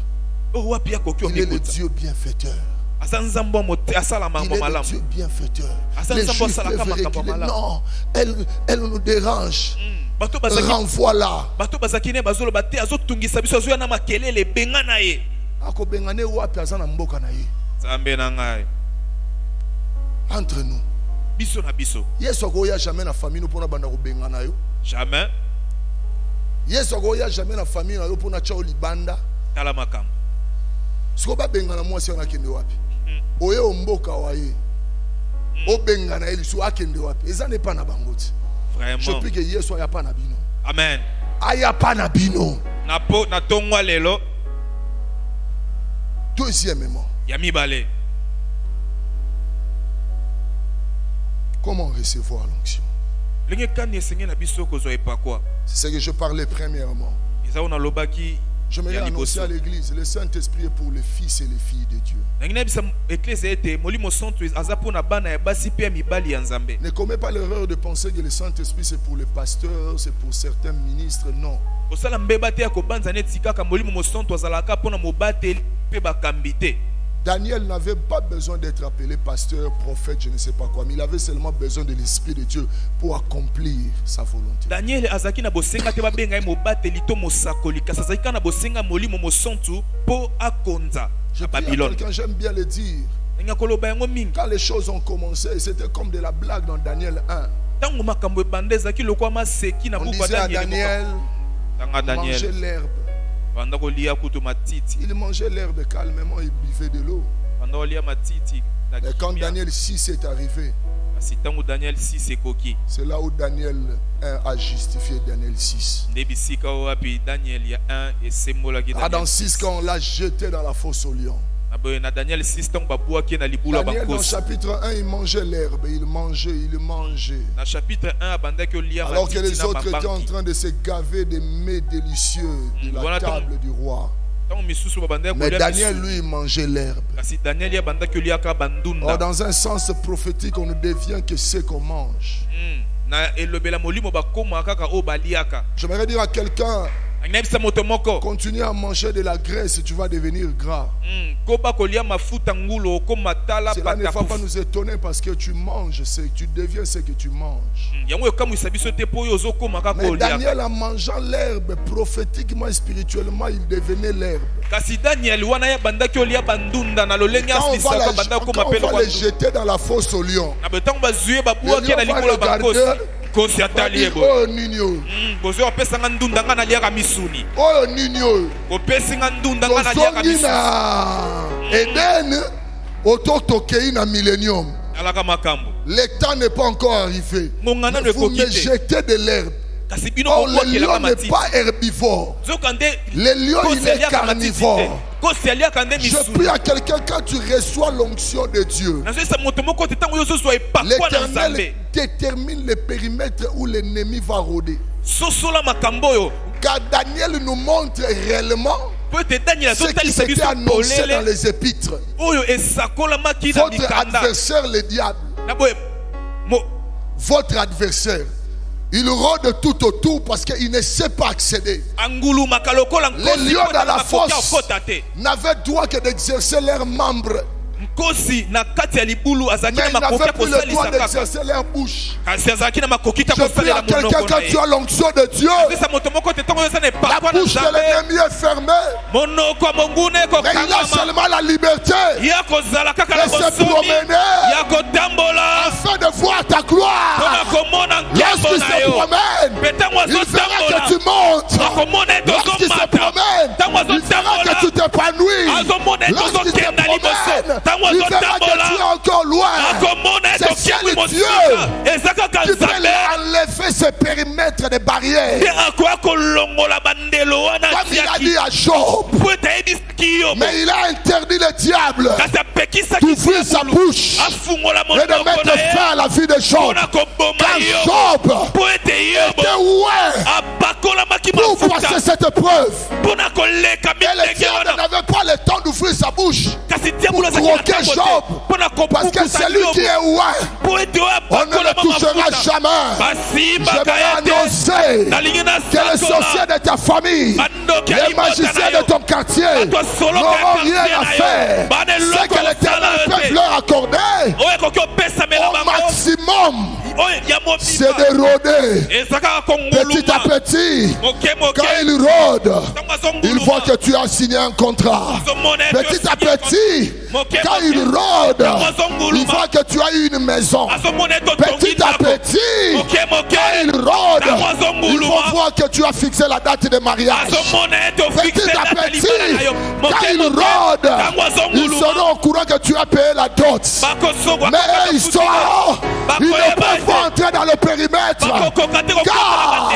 Il est le Dieu bienfaiteur. Il est le Dieu bienfaiteur. Les Juifs peuvent reculer. Non, elle nous dérange. Renvoie-la. Entre nous. Jamais na famille pour jamais. Jamais na famille pour na chao libanda. Soba bengana moi si on a kende wapi. Oye omboka waye. O bengana eli so akende wapi. Eza ne pas na bangoti. Vraiment. Je prie que Yesu aya pas na bino. Amen. Aya pas na bino. Na tongwa lelo. Deuxièmement. Yami balé. Comment recevoir l'onction? C'est ce que je parlais premièrement. J'aimerais annoncer à l'église, le Saint-Esprit est pour les fils et les filles de Dieu. Ne commets pas l'erreur de penser que le Saint-Esprit c'est pour les pasteurs, c'est pour certains ministres. Non. Daniel n'avait pas besoin d'être appelé pasteur, prophète, je ne sais pas quoi, mais il avait seulement besoin de l'Esprit de Dieu pour accomplir sa volonté. Daniel azaki na bosenga te babenga mo bateli to mosakoli kasa azaki na bosenga molimo mosontu po akonza Je na prie à Babylone. quelqu'un, j'aime bien le dire. Quand les choses ont commencé, c'était comme de la blague dans Daniel 1. On disait à Daniel, manger l'herbe. Il mangeait l'herbe calmement, il buvait de l'eau. Et quand Daniel 6 est arrivé, c'est là où Daniel 1 a justifié Daniel 6. Dans 6, quand on l'a jeté dans la fosse au lion. Daniel dans chapitre 1, il mangeait l'herbe, il mangeait. Alors que les autres étaient en train de se gaver des mets délicieux de la table du roi. Mais Daniel, lui, il mangeait l'herbe. Or, dans un sens prophétique, on ne devient que ce qu'on mange. J'aimerais dire à quelqu'un, continue à manger de la graisse, tu vas devenir gras. Cela ne va pas nous étonner parce que tu manges, tu deviens ce que tu manges. Mais Daniel, en mangeant l'herbe, prophétiquement et spirituellement, il devenait l'herbe. Quand on va les jeter dans la fosse au lion, le lion va regarder. Oh Nino, oh Nino, Eden, autotokei na millénium. Le temps n'est pas encore arrivé. Vous me jetez de l'herbe. Oh, le lion n'est pas herbivore. Le lion, il est carnivore. Je prie à quelqu'un, quand tu reçois l'onction de Dieu, l'Éternel détermine le périmètre où l'ennemi va rôder. Car Daniel nous montre réellement ce qui s'était annoncé dans les épîtres. Votre adversaire, le diable, votre adversaire, il rôde tout autour parce qu'il ne sait pas accéder. Les lions dans la fosse n'avaient droit que d'exercer leurs membres. Mais ils n'avaient plus le droit d'exercer leur bouche. Je prie à quelqu'un, quand tu as l'onction de Dieu, la bouche de l'ennemi est fermée. Mais il a seulement la liberté de se promener afin de voir ta gloire. Lorsqu'il se promène, il fera que tu montes. Lorsqu'il se promène, il fera que tu t'épanouis. Lorsqu'il se promène, il verra que tu es encore loin. C'est seul Dieu qui peut enlever ce périmètre de barrières. Comme il a dit à Job. Mais il a interdit le diable d'ouvrir sa bouche et de mettre fin à la vie de Job. Car Job était loin pour passer cette épreuve. Et le diable n'avait pas le temps d'ouvrir sa bouche pour provoquer Job, parce que celui qui est loin, on ne le touchera jamais. Je vais annoncer que les sorciers de ta famille, les magiciens de ton quartier n'auront rien à faire. Ce que l'Éternel peut leur accorder au maximum, c'est de rôder petit à petit. Quand il rôde, il voit que tu as signé un contrat. Petit à petit, quand il rôde, il voit que tu as eu une maison. Petit à petit, quand il rôde, il va voir que tu as fixé la date de mariage. Petit à petit, quand il rôde, ils seront au courant que tu as payé la dot. Mais ils sont, ils ne peuvent pas entrer dans le périmètre, car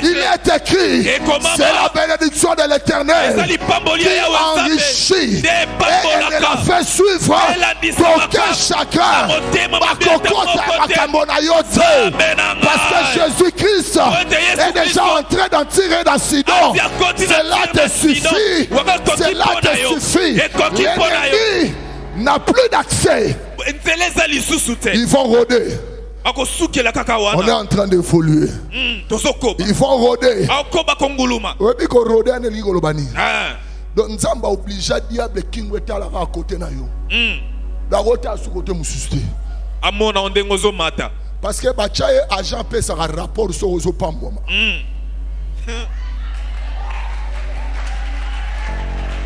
il est écrit, c'est la bénédiction de l'Éternel qui enrichit et elle ne la fait suivre d'aucun chacun. Parce que Jésus-Christ est déjà entré d'en tirer d'accident. Cela te suffit. Cela te suffit. L'ennemi n'a plus d'accès. Ils vont rôder. On est en train d'évoluer. Ils vont rôder. Donc Nzamba oblige diable king wetala à côté na yo. La route à ce côté mususte. Amona ondengozo mata. Parce que bachaye agent peut ça rapport sur ozo pamboma.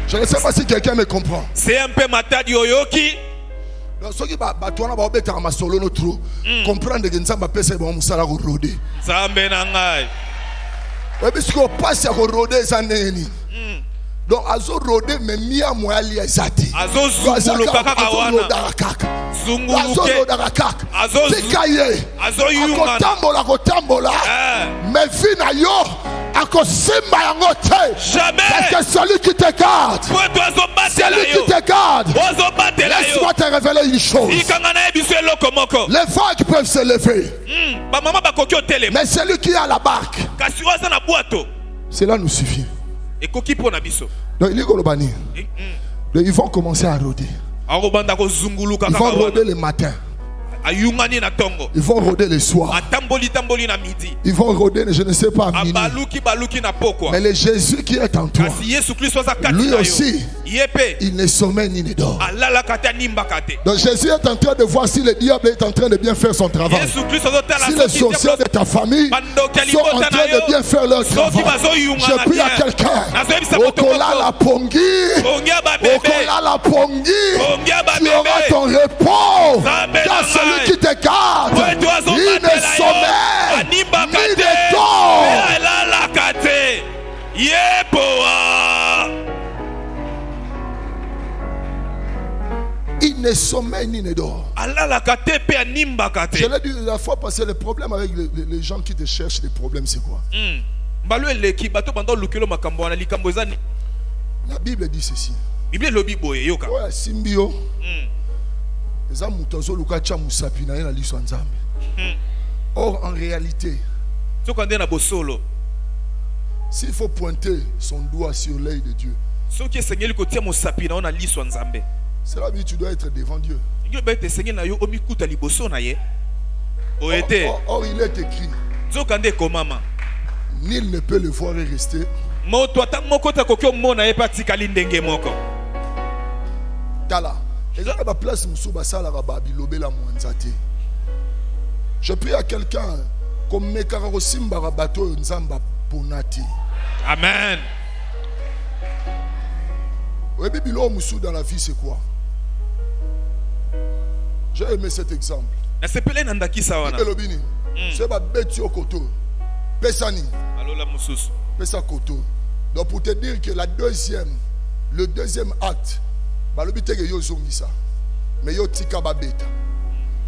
Je ne sais pas si quelqu'un me comprend. C'est un peu matadi oyoki. Donc ceux qui batouana ba obeta ma solo no trop comprendre que Nzamba pesa ba musala ko rode. Zambe na ngai. Ouais parce qu'on passe à rode ça neni. Donc azo rode me mia moali ezati. Azo zungulu kaka kawana. Zungulu azo roda kaka. Azo tikaye. Azo yunga. Kotambola. Me fina yo akosimba yango te. Jamais. Parce que celui qui te garde. Celui qui te garde. Laisse-moi te révéler une chose. Les vagues peuvent se lever. Mais celui qui est à la barque. Cela nous suffit. Donc ils vont commencer à rôder. Ils vont rôder le matin. Ils vont rôder le soir. Ils vont rôder, je ne sais pas, à minuit. Mais le Jésus qui est en toi, lui aussi, il ne sommeille ni ne dort. Donc Jésus est en train de voir si le diable est en train de bien faire son travail. Si les sorciers de ta famille sont en train de bien faire leur travail. Je prie à quelqu'un. Okola la pongi. Okola la pongi. Tu auras ton repos. Car celui qui te garde, il ne sommeille ni ne dort. Il ne sommeille ni ne dort. Je l'ai dit la fois passée, le problème avec les gens qui te cherchent, les problèmes c'est quoi? La Bible dit ceci. Simbio. Or en réalité, s'il faut pointer son doigt sur l'œil de Dieu, cela veut dire que tu dois être devant Dieu. Or il est écrit, nul ne peut le voir et rester. Tala. Je prie à quelqu'un comme Mekararosimba bateau Nzamba Ponati. Amen. Oui, Bibilo Moussou dans la vie, c'est quoi? J'ai aimé cet exemple. C'est ma bête au koto. Pesani. Pesa koto. Donc pour te dire que le deuxième acte, mais yo tika babeta.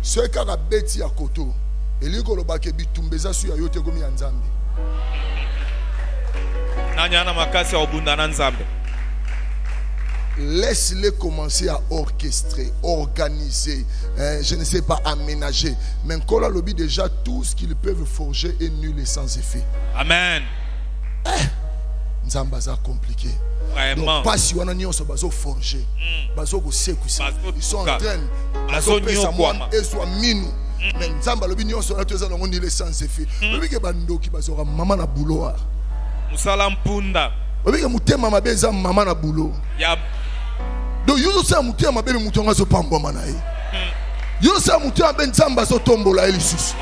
Ce kaka beti ya koto. Eliko lo bake bitumbeza su ya yote gomi ya Nzambe. Nanyana makasi ya obunda na Nzambe. Laisse-les commencer à orchestrer, organiser, je ne sais pas, aménager. Mais quand on a lobby déjà, tout ce qu'ils peuvent forger est nul et sans effet. Amen. Nzambaza compliqué. Donc, pas si on a nion so bazo forger. Bazo go sekusa. Ils sont en train bazo pesa moi et soit minu. Mais Nzamba lobby nion so na toza no nil et sans effet. Lobby ke bando ki bazo ra mama na boulot. Musala mpunda. Lobby ke mutema mabeza mama na boulot. Ya. Donc yo so mutema bebe mutonga so pambo manayi. Yo so mutema ben Nzamba so tombola elisusu.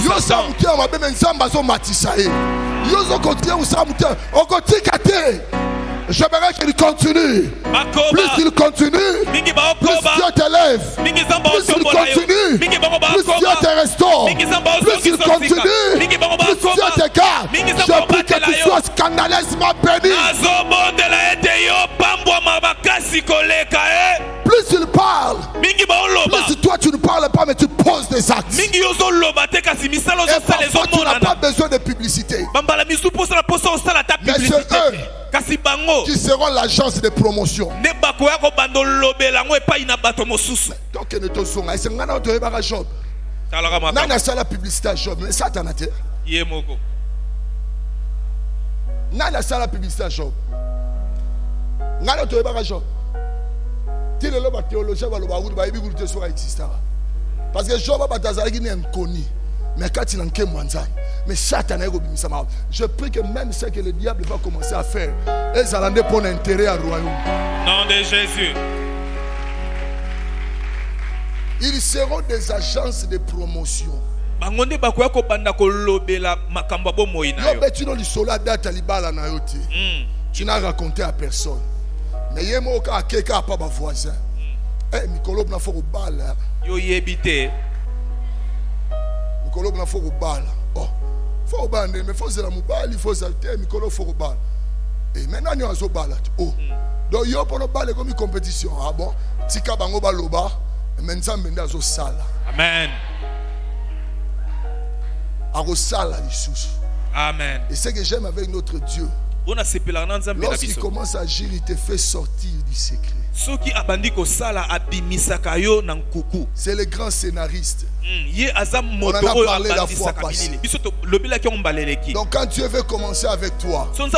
Yo so mutema bebe Nzamba so matisa e. Yo so continue so mutema okotikate. J'aimerais qu'il continue. Plus il continue, plus Dieu t'élève. Plus il continue, plus Dieu te restaure. Plus il continue, plus Dieu te garde. Je prie que tu sois scandaleusement béni. Plus il parle, plus toi tu ne parles pas mais tu poses des actes. Et parfois tu n'as pas besoin de publicité. Mais c'est eux qui seront l'agence de promotion. Donc ne te songe. Et c'est un autre job. Nana sala publicité à job. Mais ça t'en a été. Nana sala publicité à job. Nana te ba job. Tu le ba théologien ba lo ba route ba bible te sera existera. Parce que job ba tazala qui n'est inconnu. Mais quand il en a moins, mais Satan est revenu. Je prie que même ce que le diable va commencer à faire, ils allaient pour l'intérêt à royaume. Nom de Jésus. Ils seront des agences de promotion. Bangonde bakoya ko banda ko lobela makamba bo moina yo. Yo betino li sola data libala na yote. Tu n'as raconté à personne. Mais yemo ka keka pa ba voisin. Eh mikolo na fo ko bala. Yo yebite. Mikolo na fo ko bala. Oh. Fo bande mais faut zela mubali faut salter mikolo fo ko bala. Et maintenant nous azo bala. Oh. Donc yo pour no bala comme compétition. Ah bon? Tika bango baloba. Maintenant benda azo sala. Amen. Amen. Et ce que j'aime avec notre Dieu, lorsqu'il commence à agir, il te fait sortir du secret. C'est le grand scénariste. On en a parlé la fois passée. Donc quand Dieu veut commencer avec toi, il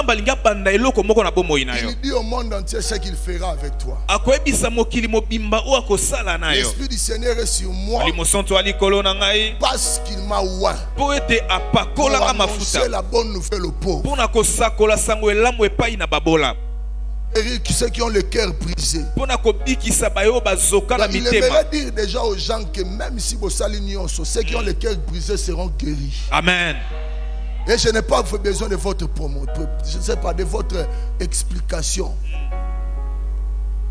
dit au monde entier ce qu'il fera avec toi. L'Esprit du Seigneur est sur moi parce qu'il m'a oint pour annoncer la bonne nouvelle aux pauvres. Et ceux qui ont le cœur brisé. Il aimerait dire déjà aux gens que même si vous saluez, ceux qui ont le cœur brisé seront guéris. Amen. Et je n'ai pas besoin de votre promo, je ne sais pas, de votre explication.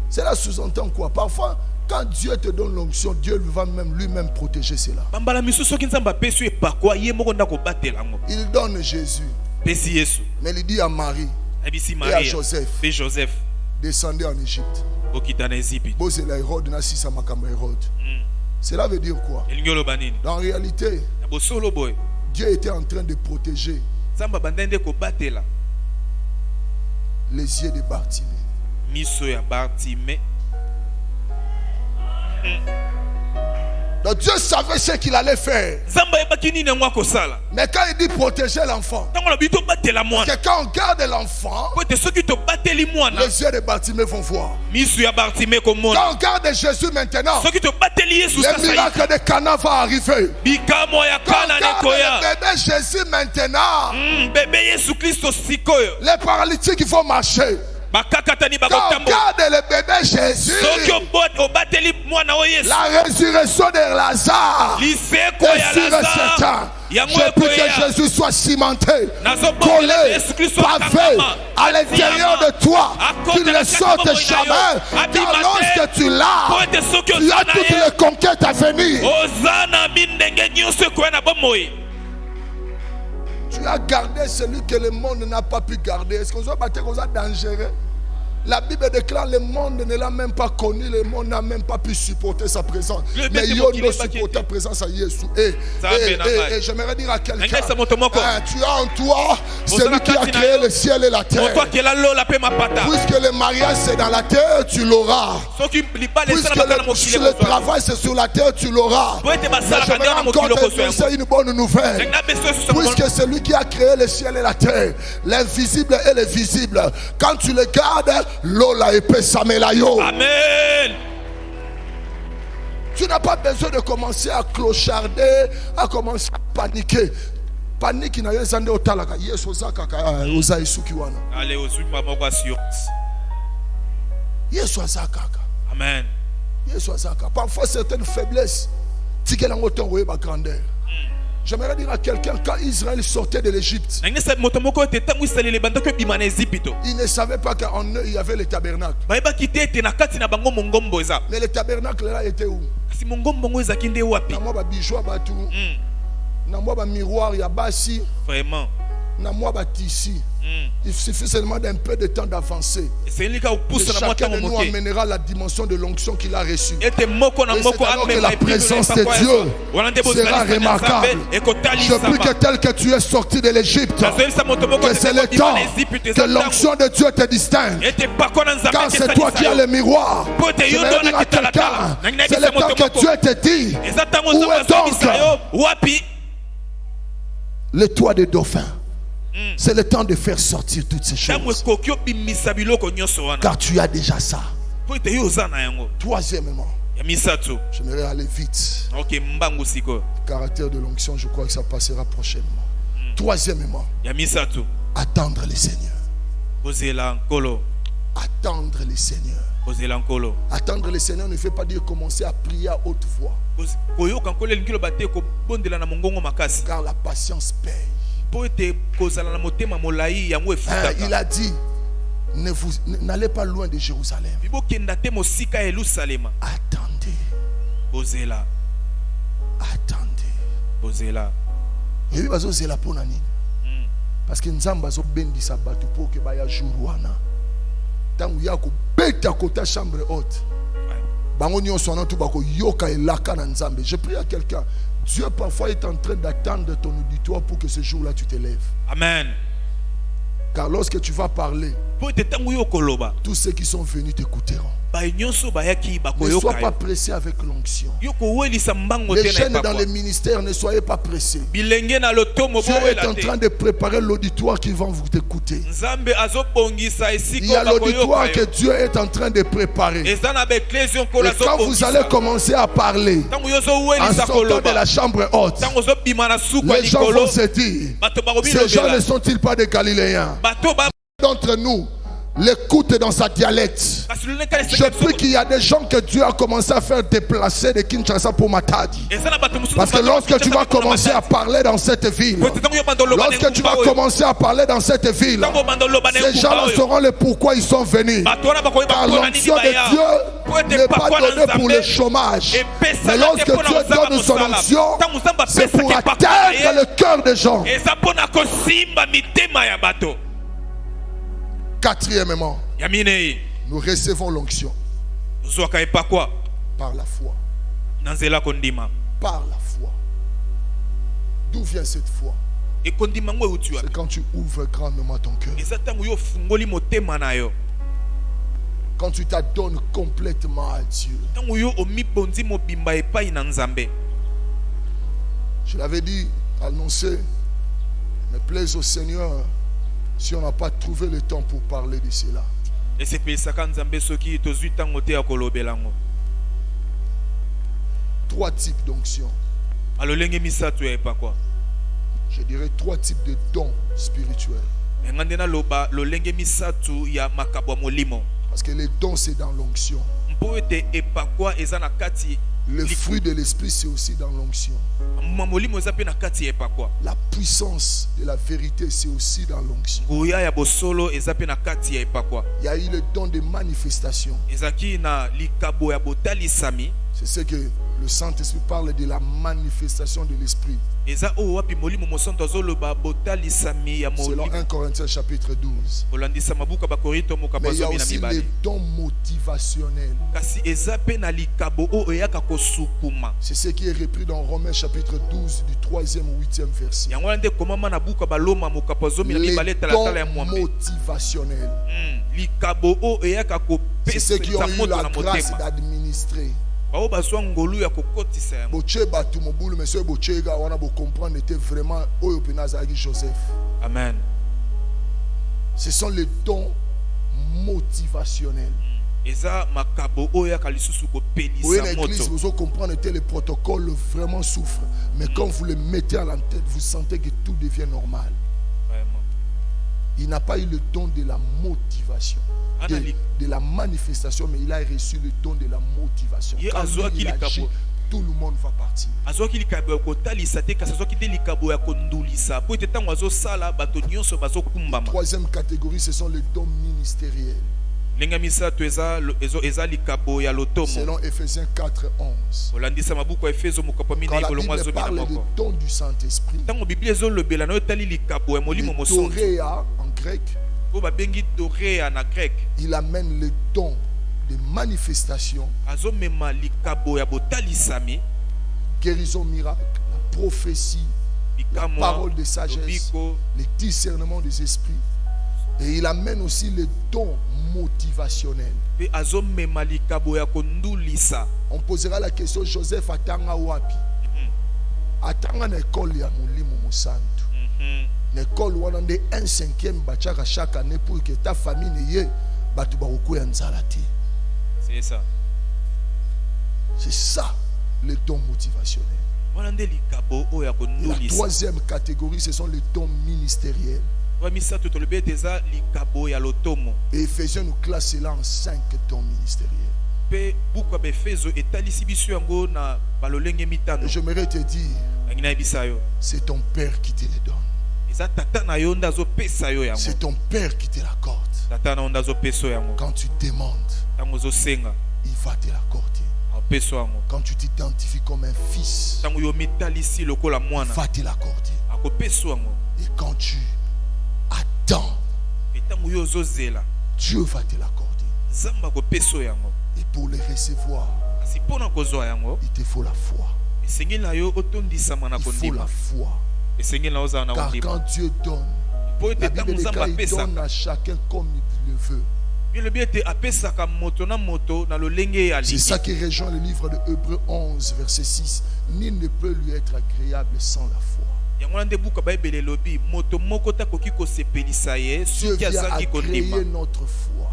Cela sous-entend quoi? Parfois, quand Dieu te donne l'onction, Dieu va même lui-même protéger cela. Il donne Jésus. Mais il dit à Marie et à Joseph, descendez en Égypte. Cela veut dire quoi? En réalité, Dieu était en train de protéger les yeux de Bartimée. Donc Dieu savait ce qu'il allait faire. Mais quand il dit protéger l'enfant, que quand on garde l'enfant, les yeux de Bartimée vont voir. Quand on garde Jésus maintenant, le miracle de Cana va arriver. Quand on garde le bébé Jésus maintenant, les paralytiques vont marcher. Quand on garde le bébé Jésus, la résurrection de Lazare est sur ce temps. Je prie que Jésus soit cimenté, collé, pavé à l'intérieur de toi, qu'il ne sorte jamais. Car lorsque tu l'as, tu as toutes les conquêtes à venir. Tu as gardé celui que le monde n'a pas pu garder. Est-ce qu'on va battre comme ça dangereux? La Bible déclare le monde ne l'a même pas connu, le monde n'a même pas pu supporter sa présence. Mais il doit supporter la présence à Jésus. Et j'aimerais dire à quelqu'un, tu as en toi celui qui a créé le ciel et la terre. Puisque le mariage c'est dans la terre, tu l'auras. Puisque le travail c'est sur la terre, tu l'auras. Mais j'aimerais encore te une bonne nouvelle. Puisque celui qui a créé le ciel et la terre, l'invisible et le visible, quand tu le gardes, Lola épée Samelayo. Amen. Tu n'as pas besoin de commencer à clocharder, à commencer à paniquer. Panique n'a rien au talaka. Yes, Ozaka, Oza Isukiwana. Allez, Ozuma Mogasios. Yes, Ozaka. Amen. Yes, Ozaka. Parfois, certaines faiblesses, Tiken en autant, oui, ma grandeur. J'aimerais dire à quelqu'un, quand Israël sortait de l'Égypte, il ne savait pas qu'en eux il y avait le tabernacle. Mais le tabernacle là était où? Vraiment. Il suffit seulement d'un peu de temps d'avancer. Chacun de nous amènera la dimension de l'onction qu'il a reçue. Et c'est alors que la présence de Dieu sera remarquable. Je prie que tel que tu es sorti de l'Égypte, que c'est le temps que l'onction de Dieu te distingue. Quand c'est toi qui as le miroir, je vais dire à quelqu'un, c'est le temps que Dieu te dit, où est donc le toit des dauphins? C'est le temps de faire sortir toutes ces choses. Car tu as déjà ça. Troisièmement, J'aimerais aller vite. Le caractère de l'onction, je crois que ça passera prochainement. Troisièmement, attendre les Seigneurs. Attendre les Seigneurs. Attendre les Seigneurs ne fait pas dire commencer à prier à haute voix. Car la patience paye. Il a dit, n'allez pas loin de Jérusalem. Attendez. Attendez. Et oui, c'est la ponani. Parce que nous avons bendi sabatu pour que baya jourwana. Tant où yako beta kota chambre haute. Bango nyonso na tout bako yoka elaka na nzambe. Je prie à quelqu'un. Dieu parfois est en train d'attendre ton auditoire pour que ce jour-là tu te lèves. Amen. Car lorsque tu vas parler, tous ceux qui sont venus t'écouteront. Ne sois pas pressé avec l'onction. Les jeunes dans les ministères, ne soyez pas pressés. Dieu est en train de préparer l'auditoire qui va vous écouter. Il y a l'auditoire que Dieu est en train de préparer. Et quand vous allez commencer à parler en sortant de la chambre haute, les gens vont se dire, ces gens ne sont-ils pas des Galiléens? D'entre nous l'écoute dans sa dialecte. Je prie qu'il y a des gens que Dieu a commencé à faire déplacer de Kinshasa pour Matadi. Parce que lorsque tu vas commencer à parler dans cette ville, lorsque tu vas commencer à parler dans cette ville, ces gens sauront le pourquoi ils sont venus. Car l'onction de Dieu n'est pas donnée pour le chômage. Mais lorsque Dieu donne son onction, c'est pour atteindre le cœur des gens. Quatrièmement, nous recevons l'onction par la foi. Par la foi. D'où vient cette foi? C'est quand tu ouvres grandement ton cœur. Quand tu t'adonnes complètement à Dieu. Je l'avais dit, annoncé, mais plaise au Seigneur si on n'a pas trouvé le temps pour parler de cela. Trois types d'onction. Je dirais trois types de dons spirituels. Parce que les dons, c'est dans l'onction. Le fruit de l'esprit, c'est aussi dans l'onction. La puissance de la vérité, c'est aussi dans l'onction. Il y a eu le don de manifestation. C'est ce que le Saint-Esprit parle de la manifestation de l'esprit. Selon 1 Corinthiens chapitre 12. Mais il y a aussi les dons motivationnels. C'est ce qui est repris dans Romains chapitre 12 du 3e au 8e verset. Les dons motivationnels. C'est ceux qui ont eu la grâce d'administrer. Amen. Ce sont les dons motivationnels. Oui, l'église, vous comprenez que les protocoles vraiment souffrent. Mais quand vous les mettez à la tête, vous sentez que tout devient normal. Il n'a pas eu le don de la motivation, de la manifestation, mais il a reçu le don de la motivation. Quand il agit, tout le monde va partir. Troisième catégorie, ce sont les dons ministériels. Selon Ephésiens 4:11. Quand la Bible parle des dons du Saint-Esprit, le doréa en grec, il amène les dons de manifestation, guérison miracle, la prophétie, la parole de sagesse, les discernements des esprits. Et il amène aussi les dons motivationnels. On posera la question, Joseph atanga wapi? Atanga na école ya Molimo Mosantu. L'école wana de 1/5 bachaka chaque année pour que ta famille n'ait batu ba okuya nzala te. C'est ça. C'est ça, les dons motivationnels. La troisième catégorie, ce sont les dons ministériels. Et Éphésiens nous classe cela en 5 dons ministériels. Et j'aimerais te dire, c'est ton Père qui te les donne. C'est ton Père qui te l'accorde. Quand tu demandes, il va te l'accorder. Quand tu t'identifies comme un fils, il va te l'accorder. Et quand tu attends, Dieu va te l'accorder. Et pour les recevoir, il te faut la foi. Il faut la foi. Car quand Dieu donne, la Bible dit qu'il donne à chacun comme il le veut. C'est ça qui rejoint le livre de Hébreux 11, verset 6. Nul ne peut lui être agréable sans la foi. Dieu vient agréer notre foi.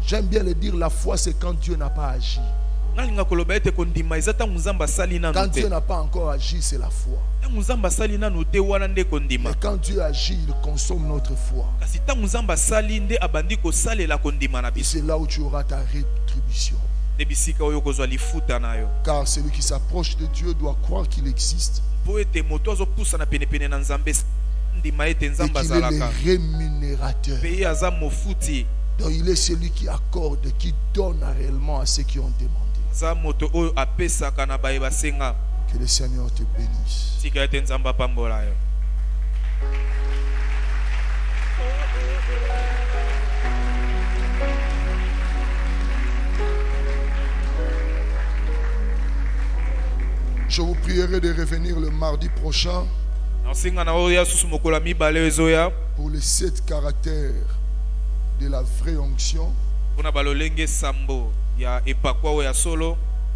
J'aime bien le dire, la foi c'est quand Dieu n'a pas agi. Quand Dieu n'a pas encore agi, c'est la foi. Mais quand Dieu agit, il consomme notre foi. Et c'est là où tu auras ta rétribution. Car celui qui s'approche de Dieu doit croire qu'il existe. Et qu'il est le rémunérateur. Donc il est celui qui accorde, qui donne réellement à ceux qui ont demandé. Que le Seigneur te bénisse. Je vous prierai de revenir le mardi prochain pour les 7 caractères de la vraie onction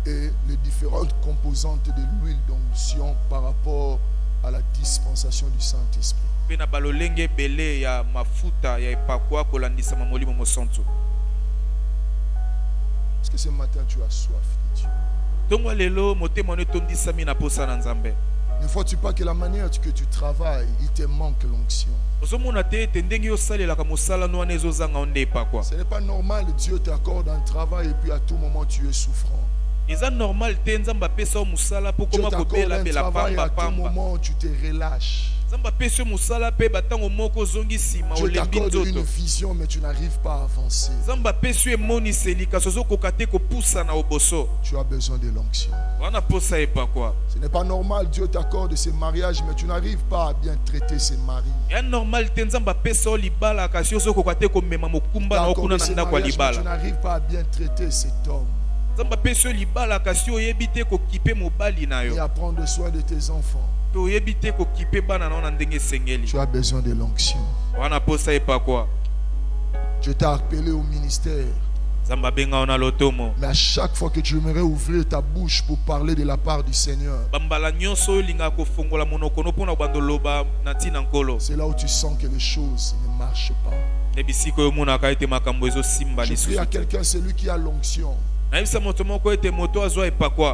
et les différentes composantes de l'huile d'onction par rapport à la dispensation du Saint-Esprit. Est-ce que ce matin tu as soif de Dieu? Ne vois-tu pas que la manière que tu travailles, il te manque l'onction? Ce n'est pas normal, Dieu t'accorde un travail et puis à tout moment tu es souffrant. Dieu t'accorde un travail à tout moment tu te relâches. Dieu t'accorde une vision mais tu n'arrives pas à avancer. Tu as besoin de l'onction. Ce n'est pas normal, Dieu t'accorde ces mariages mais tu n'arrives pas à bien traiter ces maris. Tu n'arrives pas à bien traiter cet homme. Et à prendre soin de tes enfants. Tu as besoin de l'onction. Dieu t'a appelé au ministère. Mais à chaque fois que tu aimerais ouvrir ta bouche pour parler de la part du Seigneur, c'est là où tu sens que les choses ne marchent pas. Je prie à quelqu'un, celui qui a l'onction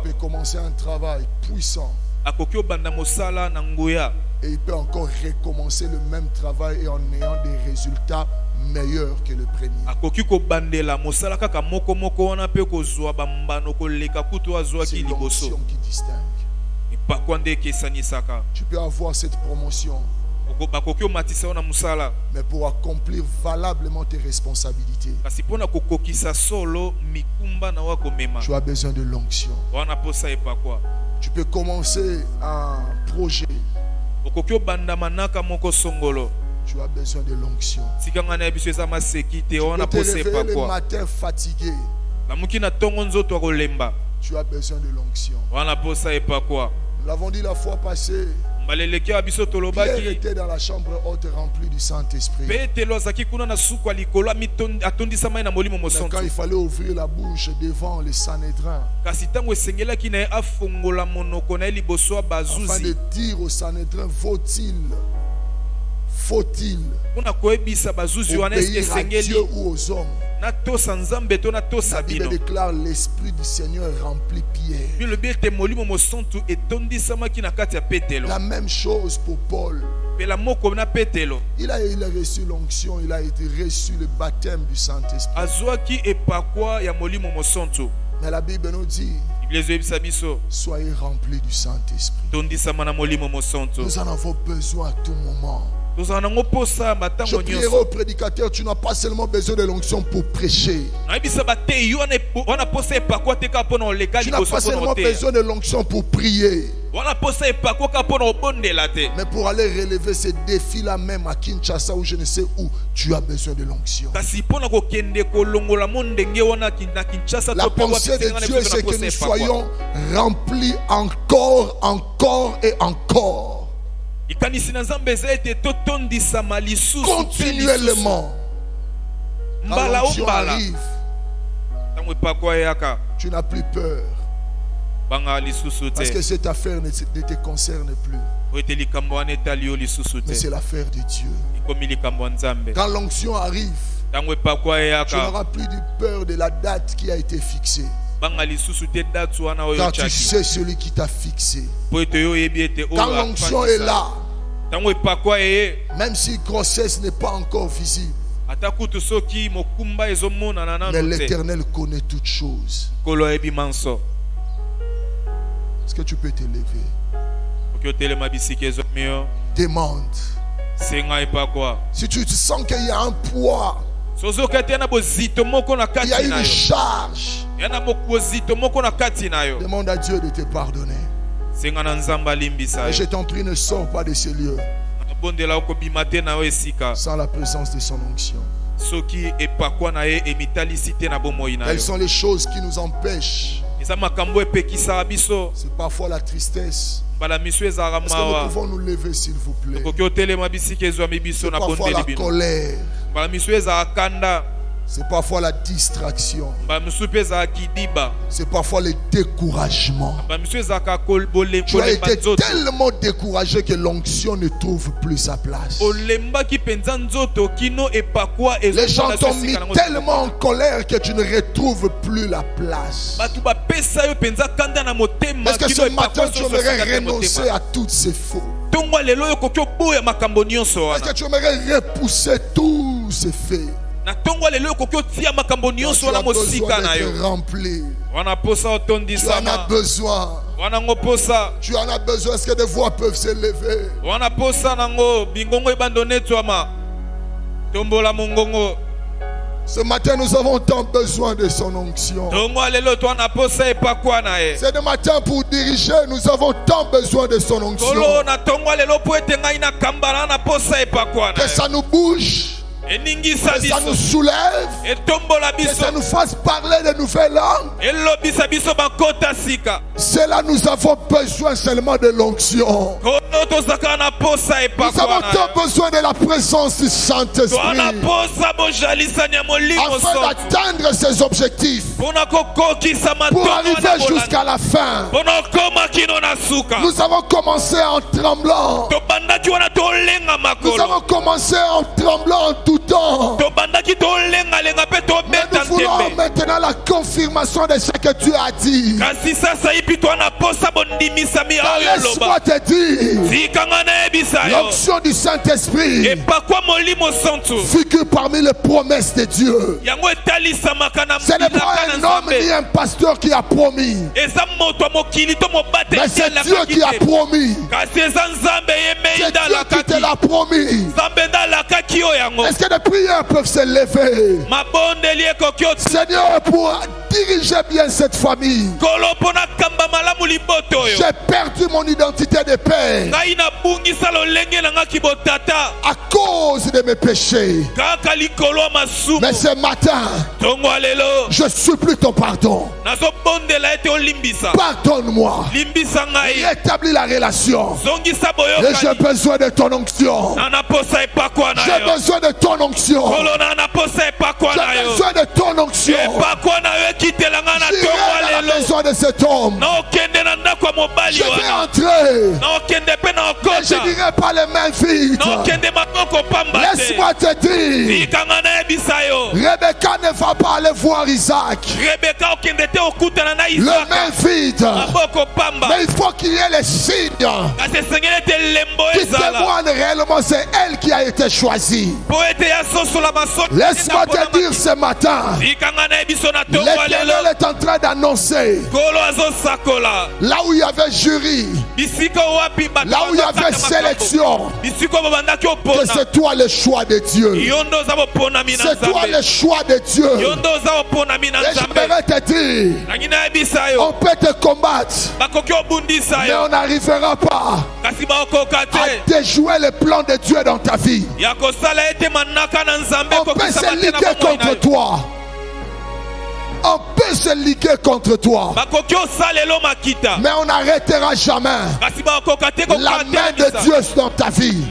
peut commencer un travail puissant. Et il peut encore recommencer le même travail et en ayant des résultats meilleurs que le premier. C'est l'onction qui distingue. Tu peux avoir cette promotion, mais pour accomplir valablement tes responsabilités, tu as besoin de l'onction. Tu peux commencer un projet. Tu as besoin de l'onction. Tu peux te réveiller le matin fatigué. Tu as besoin de l'onction. Nous l'avons dit la fois passée. Pierre était dans la chambre haute remplie du Saint-Esprit. Mais quand il fallait ouvrir la bouche devant les Sanhédrins, afin de dire aux Sanhédrins, faut-il obéir à Dieu ou aux hommes? La Bible déclare l'Esprit du Seigneur remplit Pierre. La même chose pour Paul. Il a reçu l'onction, il a été reçu le baptême du Saint-Esprit. Mais la Bible nous dit, soyez remplis du Saint-Esprit. Nous en avons besoin à tout moment. Je prierai au prédicateur, tu n'as pas seulement besoin de l'onction pour prêcher. Tu n'as pas seulement besoin de l'onction pour prier. Mais pour aller relever ces défis-là même à Kinshasa ou je ne sais où, tu as besoin de l'onction. La pensée de Dieu, c'est que nous soyons remplis encore, encore et encore. Continuellement. Quand l'onction arrive, tu n'as plus peur. Parce que cette affaire ne te concerne plus. Mais c'est l'affaire de Dieu. Quand l'onction arrive, tu n'auras plus de peur de la date qui a été fixée. Car tu sais celui qui t'a fixé. Quand l'onction est là, même si grossesse n'est pas encore visible, mais l'Éternel connaît toutes choses. Est-ce que tu peux t'élever? Demande. Si tu sens qu'il y a un poids, il y a une charge, demande à Dieu de te pardonner. Et je t'en prie, ne sors pas de ces lieux sans la présence de son onction. Quelles sont les choses qui nous empêchent? C'est parfois la tristesse. Est-ce que nous pouvons nous lever, s'il vous plaît? C'est parfois la colère. C'est parfois la distraction. C'est parfois le découragement. Tu as été tellement découragé que l'onction ne trouve plus sa place. Les gens t'ont mis tellement en colère que tu ne retrouves plus la place. Est-ce que ce matin tu aimerais renoncer à toutes ces fautes? Est-ce que tu aimerais repousser tous ces faits? Tu as besoin d'être rempli. Tu en as besoin. Tu en as besoin. Est-ce que des voix peuvent s'élever? Ce matin, nous avons tant besoin de son onction. C'est le matin pour diriger, nous avons tant besoin de son onction. Que ça nous bouge. Que ça nous soulève, que ça nous fasse parler de nouvelles langues. Cela, nous avons besoin seulement de l'onction. Nous avons tant besoin de la présence du Saint-Esprit afin d'atteindre ces objectifs, pour arriver jusqu'à la fin. Nous avons commencé en tremblant. Nous avons commencé en tremblant en tout temps. Mais nous voulons maintenant la confirmation de ce que Dieu a dit. Laisse-moi te dire, l'onction du Saint-Esprit figure parmi les promesses de Dieu. Ce n'est pas un homme ni un pasteur qui a promis, mais c'est Dieu qui a promis. C'est Dieu qui te l'a promis. Est-ce que les prières peuvent se lever? Seigneur, pour diriger bien cette famille, j'ai perdu mon identité de père à cause de mes péchés. Mais ce matin, je supplie ton pardon. Pardonne-moi. Rétablis la relation. Et j'ai besoin de ton onction. J'ai besoin de ton onction. J'ai besoin de ton onction. J'irai à la maison de cet homme. Je vais entrer. Mais je n'irai pas les mains vides. Laisse-moi te dire. Rebecca ne va pas aller voir Isaac le main vide. Mais il faut qu'il y ait les signes qui témoignent réellement c'est elle qui a été choisie. Laisse-moi te dire ce matin, l'Éternel est en train d'annoncer là où il y avait jury, là où il y avait sélection, que c'est toi le choix de Dieu. C'est toi le choix de Dieu. Et j'aimerais te dire, on peut te combattre, mais on n'arrivera pas à déjouer le plan de Dieu dans ta vie. On peut se liguer contre toi. On peut se liguer contre toi, mais on n'arrêtera jamais la main de Dieu dans ta vie.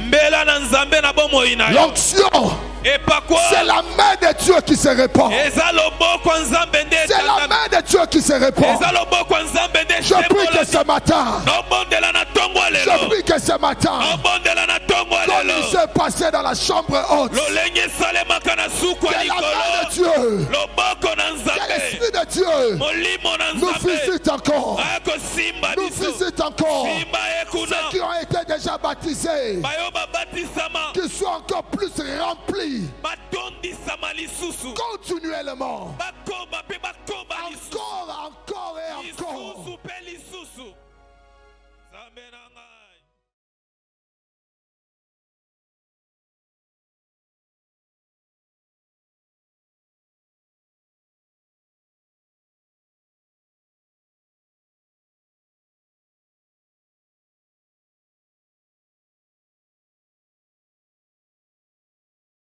L'onction, c'est la main de Dieu qui se répand. C'est la main de Dieu qui se répand. Je prie que ce matin, comme il s'est passé dans la chambre haute, que la main de Dieu, que l'Esprit de Dieu nous visite encore. Nous visite encore. Ceux qui ont été déjà baptisés, qui soient encore plus remplis continuellement. Encore